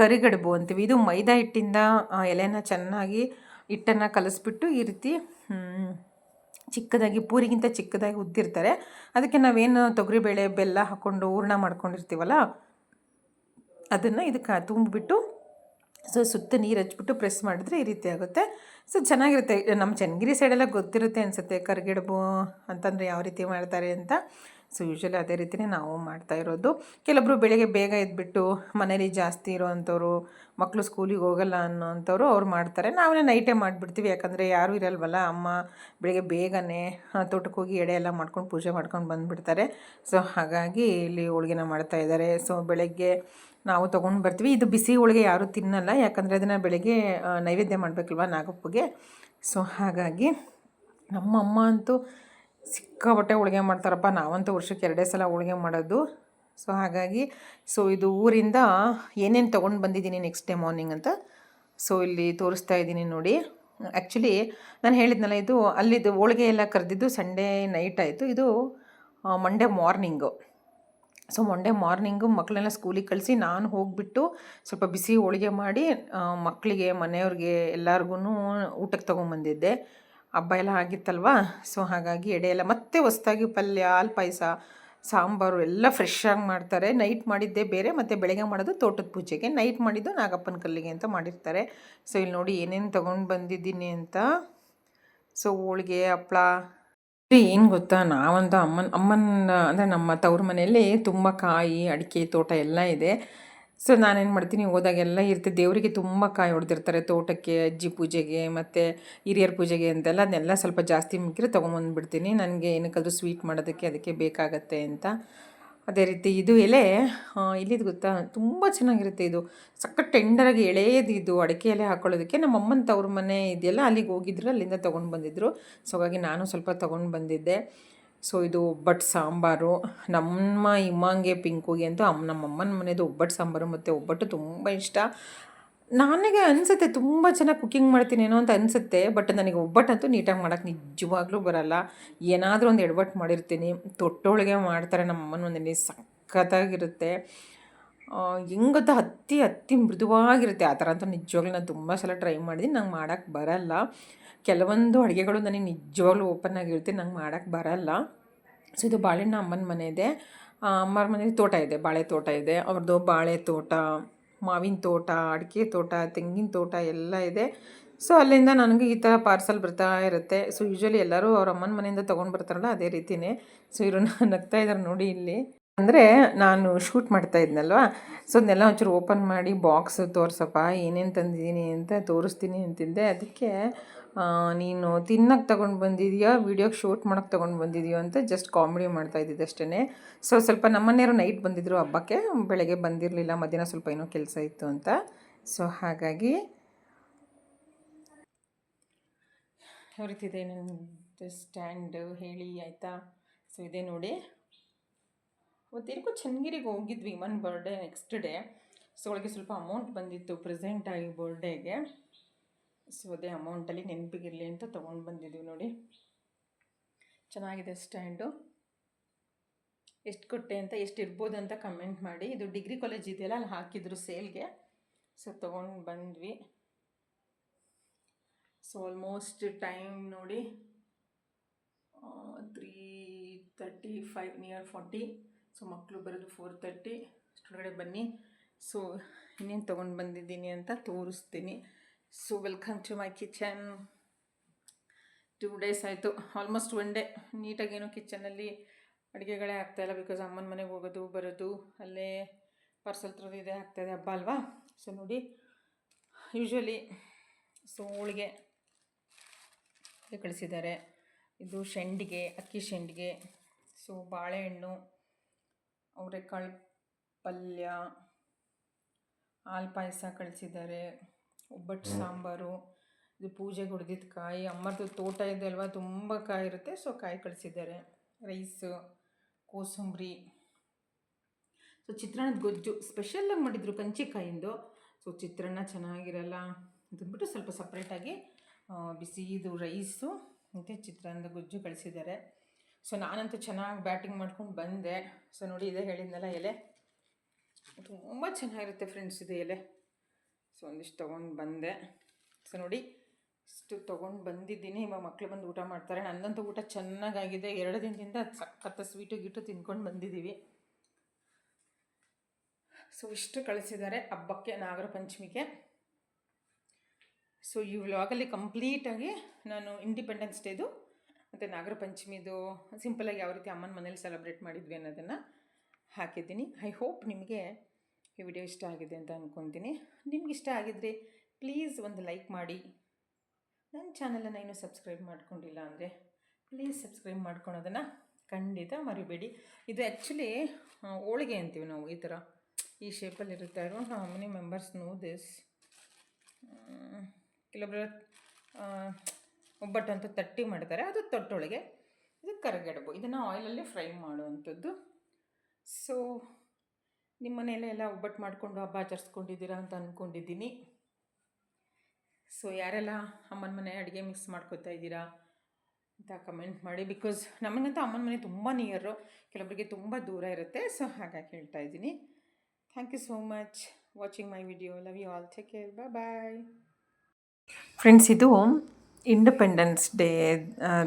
ಕರಿಗಡುಬು ಅಂತೀವಿ. ಇದು ಮೈದಾ ಹಿಟ್ಟಿಂದ ಎಲೆನ ಚೆನ್ನಾಗಿ ಹಿಟ್ಟನ್ನು ಕಲಿಸ್ಬಿಟ್ಟು ಈ ರೀತಿ ಚಿಕ್ಕದಾಗಿ, ಪೂರಿಗಿಂತ ಚಿಕ್ಕದಾಗಿ ಉದ್ದಿರ್ತಾರೆ. ಅದಕ್ಕೆ ನಾವೇನು ತೊಗರಿಬೇಳೆ, ಬೆಲ್ಲ ಹಾಕ್ಕೊಂಡು ಹೂರ್ಣ ಮಾಡ್ಕೊಂಡಿರ್ತೀವಲ್ಲ, ಅದನ್ನು ಇದಕ್ಕೆ ತುಂಬಿಬಿಟ್ಟು ಸೊ ಸುತ್ತ ನೀರು ಹಚ್ಬಿಟ್ಟು ಪ್ರೆಸ್ ಮಾಡಿದ್ರೆ ಈ ರೀತಿ ಆಗುತ್ತೆ. ಸೊ ಚೆನ್ನಾಗಿರುತ್ತೆ. ನಮ್ಮ ಚನ್ನಗಿರಿ ಸೈಡೆಲ್ಲ ಗೊತ್ತಿರುತ್ತೆ ಅನಿಸುತ್ತೆ ಕರಿಗಡುಬು ಅಂತಂದರೆ ಯಾವ ರೀತಿ ಮಾಡ್ತಾರೆ ಅಂತ. ಸೊ ಯೂಶ್ವಲಿ ಅದೇ ರೀತಿಯೇ ನಾವು ಮಾಡ್ತಾಯಿರೋದು. ಕೆಲವೊಬ್ಬರು ಬೆಳಗ್ಗೆ ಬೇಗ ಎದ್ಬಿಟ್ಟು ಮನೇಲಿ ಜಾಸ್ತಿ ಇರೋವಂಥವ್ರು, ಮಕ್ಕಳು ಸ್ಕೂಲಿಗೆ ಹೋಗಲ್ಲ ಅನ್ನೋವಂಥವ್ರು ಅವ್ರು ಮಾಡ್ತಾರೆ. ನಾವೇ ನೈಟೇ ಮಾಡಿಬಿಡ್ತೀವಿ, ಯಾಕಂದರೆ ಯಾರೂ ಇರಲ್ವಲ್ಲ. ಅಮ್ಮ ಬೆಳಗ್ಗೆ ಬೇಗನೆ ತೋಟಕ್ಕೆ ಹೋಗಿ ಎಡೆ ಎಲ್ಲ ಮಾಡ್ಕೊಂಡು ಪೂಜೆ ಮಾಡ್ಕೊಂಡು ಬಂದುಬಿಡ್ತಾರೆ. ಸೊ ಹಾಗಾಗಿ ಇಲ್ಲಿ ಹೋಳಿಗೆನ ಮಾಡ್ತಾಯಿದ್ದಾರೆ. ಸೊ ಬೆಳಗ್ಗೆ ನಾವು ತೊಗೊಂಡು ಬರ್ತೀವಿ. ಇದು ಬಿಸಿ ಹೋಳಿಗೆ ಯಾರೂ ತಿನ್ನಲ್ಲ, ಯಾಕಂದರೆ ಅದನ್ನು ಬೆಳಗ್ಗೆ ನೈವೇದ್ಯ ಮಾಡಬೇಕಲ್ವ ನಾಗಪ್ಪಗೆ. ಸೊ ಹಾಗಾಗಿ ನಮ್ಮ ಅಮ್ಮ ಅಂತೂ ಸಿಕ್ಕಾಪಟ್ಟೆ ಹೋಳಿಗೆ ಮಾಡ್ತಾರಪ್ಪ. ನಾವಂತೂ ವರ್ಷಕ್ಕೆ 2 ಸಲ ಹೋಳಿಗೆ ಮಾಡೋದು. ಸೊ ಹಾಗಾಗಿ ಸೊ ಇದು ಊರಿಂದ ಏನೇನು ತೊಗೊಂಡು ಬಂದಿದ್ದೀನಿ ನೆಕ್ಸ್ಟ್ ಡೇ ಮಾರ್ನಿಂಗ್ ಅಂತ ಸೊ ಇಲ್ಲಿ ತೋರಿಸ್ತಾ ಇದ್ದೀನಿ ನೋಡಿ. ಆ್ಯಕ್ಚುಲಿ ನಾನು ಹೇಳಿದ್ನಲ್ಲ, ಇದು ಅಲ್ಲಿದ್ದು ಹೋಳಿಗೆ ಎಲ್ಲ ಕರೆದಿದ್ದು ಸಂಡೇ ನೈಟ್ ಆಯಿತು. ಇದು Monday morning. So Monday morning ಮಕ್ಕಳನ್ನೆಲ್ಲ ಸ್ಕೂಲಿಗೆ ಕಳಿಸಿ ನಾನು ಹೋಗಿಬಿಟ್ಟು ಸ್ವಲ್ಪ ಬಿಸಿ ಹೋಳಿಗೆ ಮಾಡಿ ಮಕ್ಕಳಿಗೆ, ಮನೆಯವ್ರಿಗೆ ಎಲ್ಲರಿಗೂ ಊಟಕ್ಕೆ ತೊಗೊಂಬಂದಿದ್ದೆ. ಹಬ್ಬ ಎಲ್ಲ ಆಗಿತ್ತಲ್ವ, ಸೊ ಹಾಗಾಗಿ ಎಡೆ ಎಲ್ಲ ಮತ್ತೆ ಹೊಸ್ದಾಗಿ ಪಲ್ಯ, ಹಾಲು ಪಾಯಸ, ಸಾಂಬಾರು ಎಲ್ಲ ಫ್ರೆಶ್ಶಾಗಿ ಮಾಡ್ತಾರೆ. ನೈಟ್ ಮಾಡಿದ್ದೇ ಬೇರೆ, ಮತ್ತು ಬೆಳಗ್ಗೆ ಮಾಡೋದು ತೋಟದ ಪೂಜೆಗೆ, ನೈಟ್ ಮಾಡಿದ್ದು ನಾಗಪ್ಪನ ಕಲ್ಲಿಗೆ ಅಂತ ಮಾಡಿರ್ತಾರೆ. ಸೊ ಇಲ್ಲಿ ನೋಡಿ ಏನೇನು ತೊಗೊಂಡು ಬಂದಿದ್ದೀನಿ ಅಂತ. ಸೊ ಹೋಳಿಗೆ, ಹಪ್ಳ. ಏನು ಗೊತ್ತಾ, ನಾವಂತೂ ಅಮ್ಮನ ಅಂದರೆ ನಮ್ಮ ತವ್ರ ಮನೆಯಲ್ಲಿ ತುಂಬ ಕಾಯಿ, ಅಡಿಕೆ ತೋಟ ಎಲ್ಲ ಇದೆ. ಸೊ ನಾನೇನು ಮಾಡ್ತೀನಿ, ಹೋದಾಗೆಲ್ಲ ಇರ್ತೀವಿ. ದೇವರಿಗೆ ತುಂಬ ಕಾಯಿ ಹೊಡೆದಿರ್ತಾರೆ ತೋಟಕ್ಕೆ, ಅಜ್ಜಿ ಪೂಜೆಗೆ ಮತ್ತು ಹಿರಿಯರ ಪೂಜೆಗೆ ಅಂತೆಲ್ಲ. ಅದನ್ನೆಲ್ಲ ಸ್ವಲ್ಪ ಜಾಸ್ತಿ ಮಿಕ್ಕಿದ್ರೆ ತೊಗೊಂಬಂದ್ಬಿಡ್ತೀನಿ, ನನಗೆ ಏನಕ್ಕಾದ್ರೂ ಸ್ವೀಟ್ ಮಾಡೋದಕ್ಕೆ ಅದಕ್ಕೆ ಬೇಕಾಗತ್ತೆ ಅಂತ. ಅದೇ ರೀತಿ ಇದು ಎಲೆ ಇಲ್ಲಿದು ಗೊತ್ತಾ, ತುಂಬ ಚೆನ್ನಾಗಿರುತ್ತೆ. ಇದು ಸಖತ್ ಟೆಂಡರಾಗಿ ಎಳೆಯದು. ಇದು ಅಡಿಕೆ ಎಲೆ ಹಾಕ್ಕೊಳ್ಳೋದಕ್ಕೆ ನಮ್ಮ ಅಮ್ಮನ ತವ್ರ ಮನೆ ಇದೆಯಲ್ಲ, ಅಲ್ಲಿಗೆ ಹೋಗಿದ್ರು, ಅಲ್ಲಿಂದ ತೊಗೊಂಡು ಬಂದಿದ್ದರು. ಸೊ ಹಾಗಾಗಿ ನಾನು ಸ್ವಲ್ಪ ತೊಗೊಂಡು ಬಂದಿದ್ದೆ. ಸೊ ಇದು ಒಬ್ಬಟ್ಟು ಸಾಂಬಾರು. ನಮ್ಮ ಇಮ್ಮಂಗೆ, ಪಿಂಕುಗೆ ಅಂತೂ ನಮ್ಮ ಅಮ್ಮನ ಮನೆಯದು ಒಬ್ಬಟ್ಟು ಸಾಂಬಾರು ಮತ್ತು ಒಬ್ಬಟ್ಟು ತುಂಬ ಇಷ್ಟ. ನನಗೆ ಅನಿಸುತ್ತೆ ತುಂಬ ಚೆನ್ನಾಗಿ ಕುಕ್ಕಿಂಗ್ ಮಾಡ್ತೀನೇನೋ ಅಂತ ಅನಿಸುತ್ತೆ, ಬಟ್ ನನಗೆ ಒಬ್ಬಟ್ಟಂತೂ ನೀಟಾಗಿ ಮಾಡೋಕ್ಕೆ ನಿಜವಾಗ್ಲೂ ಬರೋಲ್ಲ. ಏನಾದರೂ ಒಂದು ಎಡವಟ್ಟು ಮಾಡಿರ್ತೀನಿ. ತೊಟ್ಟೊಳಗೆ ಮಾಡ್ತಾರೆ ನಮ್ಮ ಅಮ್ಮನ ಮನೇಲಿ, ಸಖತ್ತಾಗಿರುತ್ತೆ. ಹೆಂಗೆ ಗೊತ್ತಾ, ಹತ್ತಿ ಹತ್ತಿ ಮೃದುವಾಗಿರುತ್ತೆ. ಆ ಥರ ಅಂತೂ ನಿಜವಾಗ್ಲೂ ನಾನು ತುಂಬ ಸಲ ಟ್ರೈ ಮಾಡಿದ್ದೀನಿ, ನಂಗೆ ಮಾಡೋಕ್ಕೆ ಬರಲ್ಲ. ಕೆಲವೊಂದು ಅಡುಗೆಗಳು ನನಗೆ ನಿಜವಾಗ್ಲೂ ಓಪನ್ ಆಗಿರ್ತೀನಿ, ನಂಗೆ ಮಾಡೋಕ್ಕೆ ಬರಲ್ಲ. ಸೊ ಇದು ಬಾಳೆಹಣ್ಣು ಅಮ್ಮನ ಮನೆ ಇದೆ. ಅಮ್ಮರ ಮನೇಲಿ ತೋಟ ಇದೆ, ಬಾಳೆ ತೋಟ ಇದೆ. ಅವ್ರದ್ದು ಬಾಳೆ ತೋಟ, ಮಾವಿನ ತೋಟ, ಅಡಿಕೆ ತೋಟ, ತೆಂಗಿನ ತೋಟ ಎಲ್ಲ ಇದೆ. ಸೊ ಅಲ್ಲಿಂದ ನನಗೆ ಈ ಥರ ಪಾರ್ಸಲ್ ಬರ್ತಾ ಇರುತ್ತೆ. ಸೊ ಯೂಶ್ವಲಿ ಎಲ್ಲರೂ ಅವ್ರ ಅಮ್ಮನ ಮನೆಯಿಂದ ತೊಗೊಂಡು ಬರ್ತಾರಲ್ಲ, ಅದೇ ರೀತಿಯೇ. ಸೊ ಇವರು ನಗ್ತಾ ಇದ್ದಾರೆ ನೋಡಿ ಇಲ್ಲಿ. ಅಂದರೆ ನಾನು ಶೂಟ್ ಮಾಡ್ತಾ ಇದ್ನಲ್ವ, ಸೊ ಅದನ್ನೆಲ್ಲ ಒಂಚೂರು ಓಪನ್ ಮಾಡಿ ಬಾಕ್ಸ್ ತೋರಿಸಪ್ಪ ಏನೇನು ತಂದಿದ್ದೀನಿ ಅಂತ ತೋರಿಸ್ತೀನಿ ಅಂತಿದ್ದೆ. ಅದಕ್ಕೆ ನೀನು ತಿನ್ನಕ್ಕೆ ತೊಗೊಂಡು ಬಂದಿದೆಯಾ, ವೀಡಿಯೋಗೆ ಶೂಟ್ ಮಾಡೋಕ್ಕೆ ತೊಗೊಂಡು ಬಂದಿದೆಯೋ ಅಂತ ಜಸ್ಟ್ ಕಾಮಿಡಿ ಮಾಡ್ತಾ ಇದ್ದಿದ್ದು ಅಷ್ಟೇ. ಸೊ ಸ್ವಲ್ಪ ನಮ್ಮನೆಯವರು ನೈಟ್ ಬಂದಿದ್ದರು ಹಬ್ಬಕ್ಕೆ, ಬೆಳಗ್ಗೆ ಬಂದಿರಲಿಲ್ಲ, ಮಧ್ಯಾಹ್ನ ಸ್ವಲ್ಪ ಏನೋ ಕೆಲಸ ಇತ್ತು ಅಂತ. ಸೊ ಹಾಗಾಗಿ ಯಾವ ರೀತಿ ಇದೆ ನನ್ನ ಸ್ಟ್ಯಾಂಡು ಹೇಳಿ ಆಯಿತಾ. ಸೊ ಇದೇ ನೋಡಿ, ಅವತ್ತೇನಕ್ಕೂ ಚನ್ನಗಿರಿಗೆ ಹೋಗಿದ್ವಿ ಇಮನ್ ಬರ್ಡೇ ನೆಕ್ಸ್ಟ್ ಡೇ. ಸೊ ಅವಳಿಗೆ ಸ್ವಲ್ಪ ಅಮೌಂಟ್ ಬಂದಿತ್ತು ಪ್ರೆಸೆಂಟಾಗಿ ಬರ್ಡೇಗೆ. ಸೊ ಅದೇ ಅಮೌಂಟಲ್ಲಿ ನೆನಪಿಗಿರಲಿ ಅಂತ ತೊಗೊಂಡು ಬಂದಿದ್ದೀವಿ ನೋಡಿ. ಚೆನ್ನಾಗಿದೆ ಸ್ಟ್ಯಾಂಡು. ಎಷ್ಟು ಕೊಟ್ಟೆ ಅಂತ, ಎಷ್ಟು ಇರ್ಬೋದು ಅಂತ ಕಮೆಂಟ್ ಮಾಡಿ. ಇದು ಡಿಗ್ರಿ ಕಾಲೇಜ್ ಇದೆಯಲ್ಲ, ಅಲ್ಲಿ ಹಾಕಿದ್ರು ಸೇಲ್ಗೆ. ಸೊ ತೊಗೊಂಡು ಬಂದ್ವಿ. ಸೊ ಆಲ್ಮೋಸ್ಟ್ ಟೈಮ್ ನೋಡಿ 3:35, ನಿಯರ್ 40. ಸೊ ಮಕ್ಕಳು ಬರೋದು 4:30 ಅಷ್ಟೊಳಗಡೆ ಬನ್ನಿ. ಸೊ ಇನ್ನೇನು ತೊಗೊಂಡು ಬಂದಿದ್ದೀನಿ ಅಂತ ತೋರಿಸ್ತೀನಿ. So welcome to my kitchen. 2 days ಆಯಿತು, ಆಲ್ಮೋಸ್ಟ್ 1 day ನೀಟಾಗೇನು ಕಿಚನಲ್ಲಿ ಅಡುಗೆಗಳೇ ಆಗ್ತಾಯಿಲ್ಲ. ಬಿಕಾಸ್ ಅಮ್ಮನ ಮನೆಗೆ ಹೋಗೋದು ಬರೋದು, ಅಲ್ಲೇ ಪಾರ್ಸಲ್ ತರೋದು ಇದೆ ಆಗ್ತಾಯಿದೆ, ಹಬ್ಬ ಅಲ್ವಾ. ಸೊ ನೋಡಿ, ಯೂಶ್ವಲಿ ಸೊ ಹೋಳಿಗೆ ಕಳಿಸಿದ್ದಾರೆ. ಇದು ಶೆಂಡಿಗೆ, ಅಕ್ಕಿ ಶೆಂಡಿಗೆ. ಸೊ ಬಾಳೆಹಣ್ಣು, ಅವರೆಕಾಳು ಪಲ್ಯ, ಹಾಲು ಪಾಯಸ ಕಳಿಸಿದ್ದಾರೆ. ಒಬ್ಬಟ್ಟು ಸಾಂಬಾರು, ಇದು ಪೂಜೆಗೆ ಹೊಡೆದಿದ್ದ ಕಾಯಿ. ಅಮ್ಮರದು ತೋಟ ಇದೆ ಅಲ್ವಾ, ತುಂಬ ಕಾಯಿ ಇರುತ್ತೆ. ಸೊ ಕಾಯಿ ಕಳಿಸಿದ್ದಾರೆ. ರೈಸು, ಕೋಸಂಬರಿ. ಸೊ ಚಿತ್ರಾನ್ನದ ಗೊಜ್ಜು ಸ್ಪೆಷಲಾಗಿ ಮಾಡಿದರು, ಕಂಚಿಕಾಯಿಂದು. ಸೊ ಚಿತ್ರಾನ್ನ ಚೆನ್ನಾಗಿರಲ್ಲ ಅಂತಂದ್ಬಿಟ್ಟು ಸ್ವಲ್ಪ ಸಪ್ರೇಟಾಗಿ ಬಿಸಿದು ರೈಸು ಮತ್ತು ಚಿತ್ರಾನ್ನದ ಗೊಜ್ಜು ಕಳಿಸಿದ್ದಾರೆ. ಸೊ ನಾನಂತೂ ಚೆನ್ನಾಗಿ ಬ್ಯಾಟಿಂಗ್ ಮಾಡ್ಕೊಂಡು ಬಂದೆ. ಸೊ ನೋಡಿ, ಇದೇ ಹೇಳಿದ್ನಲ್ಲ ಎಲೆ, ತುಂಬ ಚೆನ್ನಾಗಿರುತ್ತೆ ಫ್ರೆಂಡ್ಸ್ ಇದು ಎಲೆ. ಸೊ ಒಂದಿಷ್ಟು ತೊಗೊಂಡು ಬಂದೆ. ಸೊ ನೋಡಿ, ಇಷ್ಟು ತೊಗೊಂಡು ಬಂದಿದ್ದೀನಿ. ಇವಾಗ ಮಕ್ಕಳು ಬಂದು ಊಟ ಮಾಡ್ತಾರೆ. ನನ್ನಂತೂ ಊಟ ಚೆನ್ನಾಗಾಗಿದೆ. 2 ದಿನದಿಂದ ಸಖತ್ತ ಸ್ವೀಟು ಗೀಟು ತಿನ್ಕೊಂಡು ಬಂದಿದ್ದೀವಿ. ಸೊ ಇಷ್ಟು ಕಳಿಸಿದ್ದಾರೆ ಹಬ್ಬಕ್ಕೆ, ನಾಗರ ಪಂಚಮಿಗೆ. ಸೊ ಈ ವ್ಲಾಗಲ್ಲಿ ಕಂಪ್ಲೀಟಾಗಿ ನಾನು ಇಂಡಿಪೆಂಡೆನ್ಸ್ ಡೇದು ಮತ್ತು ನಾಗರ ಪಂಚಮಿದು ಸಿಂಪಲಾಗಿ ಯಾವ ರೀತಿ ಅಮ್ಮನ ಮನೇಲಿ ಸೆಲೆಬ್ರೇಟ್ ಮಾಡಿದ್ವಿ ಅನ್ನೋದನ್ನು ಹಾಕಿದ್ದೀನಿ. ಐ ಹೋಪ್ ನಿಮಗೆ ಈ ವಿಡಿಯೋ ಇಷ್ಟ ಆಗಿದೆ ಅಂತ ಅಂದ್ಕೊತೀನಿ. ನಿಮ್ಗೆ ಇಷ್ಟ ಆಗಿದ್ದರೆ ಪ್ಲೀಸ್ ಒಂದು ಲೈಕ್ ಮಾಡಿ. ನನ್ನ ಚಾನಲನ್ನು ಇನ್ನೂ ಸಬ್ಸ್ಕ್ರೈಬ್ ಮಾಡ್ಕೊಂಡಿಲ್ಲ ಅಂದರೆ ಪ್ಲೀಸ್ ಸಬ್ಸ್ಕ್ರೈಬ್ ಮಾಡ್ಕೊಳೋದನ್ನು ಖಂಡಿತ ಮರಿಬೇಡಿ. ಇದು ಆ್ಯಕ್ಚುಲಿ ಹೋಳಿಗೆ ಅಂತೀವಿ ನಾವು, ಈ ಥರ ಈ ಶೇಪಲ್ಲಿರುತ್ತೆ. I don't know how many members know this. ಕೆಲವೊಬ್ಬರು ಒಬ್ಬಟ್ಟು ಅಂತ ತಟ್ಟಿ ಮಾಡ್ತಾರೆ, ಅದು ತೊಟ್ಟೊಳಗೆ. ಇದು ಕರಗಡಬು, ಇದನ್ನು ಆಯಿಲಲ್ಲಿ ಫ್ರೈ ಮಾಡುವಂಥದ್ದು. ಸೊ ನಿಮ್ಮ ಮನೆಯಲ್ಲೆಲ್ಲ ಒಬ್ಬಟ್ಟು ಮಾಡಿಕೊಂಡು ಹಬ್ಬ ಆಚರಿಸ್ಕೊಂಡಿದ್ದೀರಾ ಅಂತ ಅಂದ್ಕೊಂಡಿದ್ದೀನಿ. ಸೊ ಯಾರೆಲ್ಲ ಅಮ್ಮನ ಮನೆ ಅಡುಗೆ ಮಿಸ್ ಮಾಡ್ಕೋತಾ ಇದ್ದೀರಾ ಅಂತ ಕಮೆಂಟ್ ಮಾಡಿ. ಬಿಕಾಸ್ ನಮಗಂತೂ ಅಮ್ಮನ ಮನೆ ತುಂಬ ನಿಯರು, ಕೆಲವೊಬ್ಬರಿಗೆ ತುಂಬ ದೂರ ಇರುತ್ತೆ. ಸೊ ಹಾಗಾಗಿ ಹೇಳ್ತಾ ಇದ್ದೀನಿ. Thank you so much watching my video. Love you all. Take care. Bye. Friends, ಇದು ಇಂಡಿಪೆಂಡೆನ್ಸ್ ಡೇ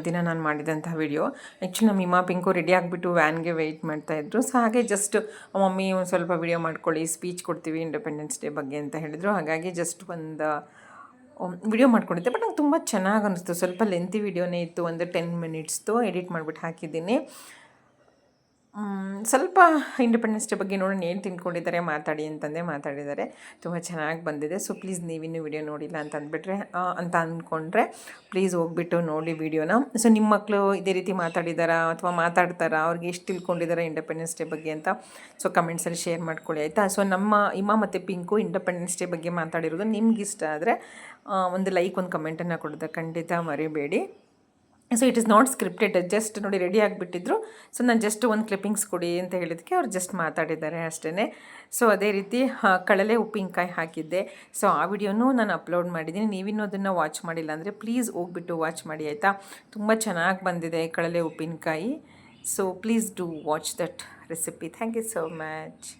ದಿನ ನಾನು ಮಾಡಿದಂತಹ ವಿಡಿಯೋ. ಆ್ಯಕ್ಚುಲಿ ನಮ್ಮ ಇಮ್ಮ ಪಿಂಕು ರೆಡಿ ಆಗಿಬಿಟ್ಟು ವ್ಯಾನ್ಗೆ ವೆಯ್ಟ್ ಮಾಡ್ತಾಯಿದ್ರು. ಸೊ ಹಾಗೆ ಜಸ್ಟ್ ಮಮ್ಮಿ ಒಂದು ಸ್ವಲ್ಪ ವಿಡಿಯೋ ಮಾಡ್ಕೊಳ್ಳಿ, ಸ್ಪೀಚ್ ಕೊಡ್ತೀವಿ ಇಂಡಿಪೆಂಡೆನ್ಸ್ ಡೇ ಬಗ್ಗೆ ಅಂತ ಹೇಳಿದರು. ಹಾಗಾಗಿ ಜಸ್ಟ್ ಒಂದು ವಿಡಿಯೋ ಮಾಡ್ಕೊಂಡಿದ್ದೆ. ಬಟ್ ನಂಗೆ ತುಂಬ ಚೆನ್ನಾಗಿ ಅನ್ನಿಸ್ತು. ಸ್ವಲ್ಪ ಲೆಂತಿ ವಿಡಿಯೋನೇ ಇತ್ತು, ಒಂದು 10 ಮಿನಿಟ್ಸ್ದು ಎಡಿಟ್ ಮಾಡಿಬಿಟ್ಟು ಹಾಕಿದ್ದೀನಿ. ಸ್ವಲ್ಪ ಇಂಡಿಪೆಂಡೆನ್ಸ್ ಡೇ ಬಗ್ಗೆ ನೋಡೋಣ ಏನು ತಿಳ್ಕೊಂಡಿದ್ದಾರೆ, ಮಾತಾಡಿ ಅಂತಂದೆ ಮಾತಾಡಿದ್ದಾರೆ. ತುಂಬ ಚೆನ್ನಾಗಿ ಬಂದಿದೆ. ಸೊ ಪ್ಲೀಸ್ ನೀವಿನ್ನೂ ವಿಡಿಯೋ ನೋಡಿಲ್ಲ ಅಂತ ಅಂದ್ಕೊಂಡ್ರೆ ಪ್ಲೀಸ್ ಹೋಗ್ಬಿಟ್ಟು ನೋಡಿ ವಿಡಿಯೋನ. ಸೊ ನಿಮ್ಮ ಮಕ್ಕಳು ಇದೇ ರೀತಿ ಮಾತಾಡಿದಾರಾ ಅಥವಾ ಮಾತಾಡ್ತಾರಾ, ಅವ್ರಿಗೆ ಎಷ್ಟು ತಿಳ್ಕೊಂಡಿದ್ದಾರೆ ಇಂಡಿಪೆಂಡೆನ್ಸ್ ಡೇ ಬಗ್ಗೆ ಅಂತ ಸೊ ಕಮೆಂಟ್ಸಲ್ಲಿ ಶೇರ್ ಮಾಡ್ಕೊಳ್ಳಿ, ಆಯಿತಾ. ಸೊ ನಮ್ಮ ಇಮ್ಮ ಮತ್ತು ಪಿಂಕು ಇಂಡಿಪೆಂಡೆನ್ಸ್ ಡೇ ಬಗ್ಗೆ ಮಾತಾಡಿರೋದು ನಿಮ್ಗೆ ಇಷ್ಟ ಆದರೆ ಒಂದು ಲೈಕ್, ಒಂದು ಕಮೆಂಟನ್ನು ಕೊಡೋದು ಖಂಡಿತ ಮರಿಬೇಡಿ. So it is not scripted, just ನೋಡಿ ರೆಡಿ ಆಗಿಬಿಟ್ಟಿದ್ರು. ಸೊ ನಾನು ಜಸ್ಟ್ ಒಂದು ಕ್ಲಿಪ್ಪಿಂಗ್ಸ್ ಕೊಡಿ ಅಂತ ಹೇಳಿದ್ದಕ್ಕೆ ಅವ್ರು ಜಸ್ಟ್ ಮಾತಾಡಿದ್ದಾರೆ ಅಷ್ಟೇ. ಸೊ ಅದೇ ರೀತಿ ಕಳಲೆ ಉಪ್ಪಿನಕಾಯಿ ಹಾಕಿದ್ದೆ. ಸೊ ಆ ವಿಡಿಯೋನೂ ನಾನು ಅಪ್ಲೋಡ್ ಮಾಡಿದ್ದೀನಿ. ನೀವಿನ್ನೂ ಅದನ್ನು ವಾಚ್ ಮಾಡಿಲ್ಲ ಅಂದರೆ ಪ್ಲೀಸ್ ಹೋಗ್ಬಿಟ್ಟು ವಾಚ್ ಮಾಡಿ, ಆಯಿತಾ. ತುಂಬ ಚೆನ್ನಾಗಿ ಬಂದಿದೆ ಕಳಲೆ ಉಪ್ಪಿನಕಾಯಿ. So please do watch that recipe. Thank you so much.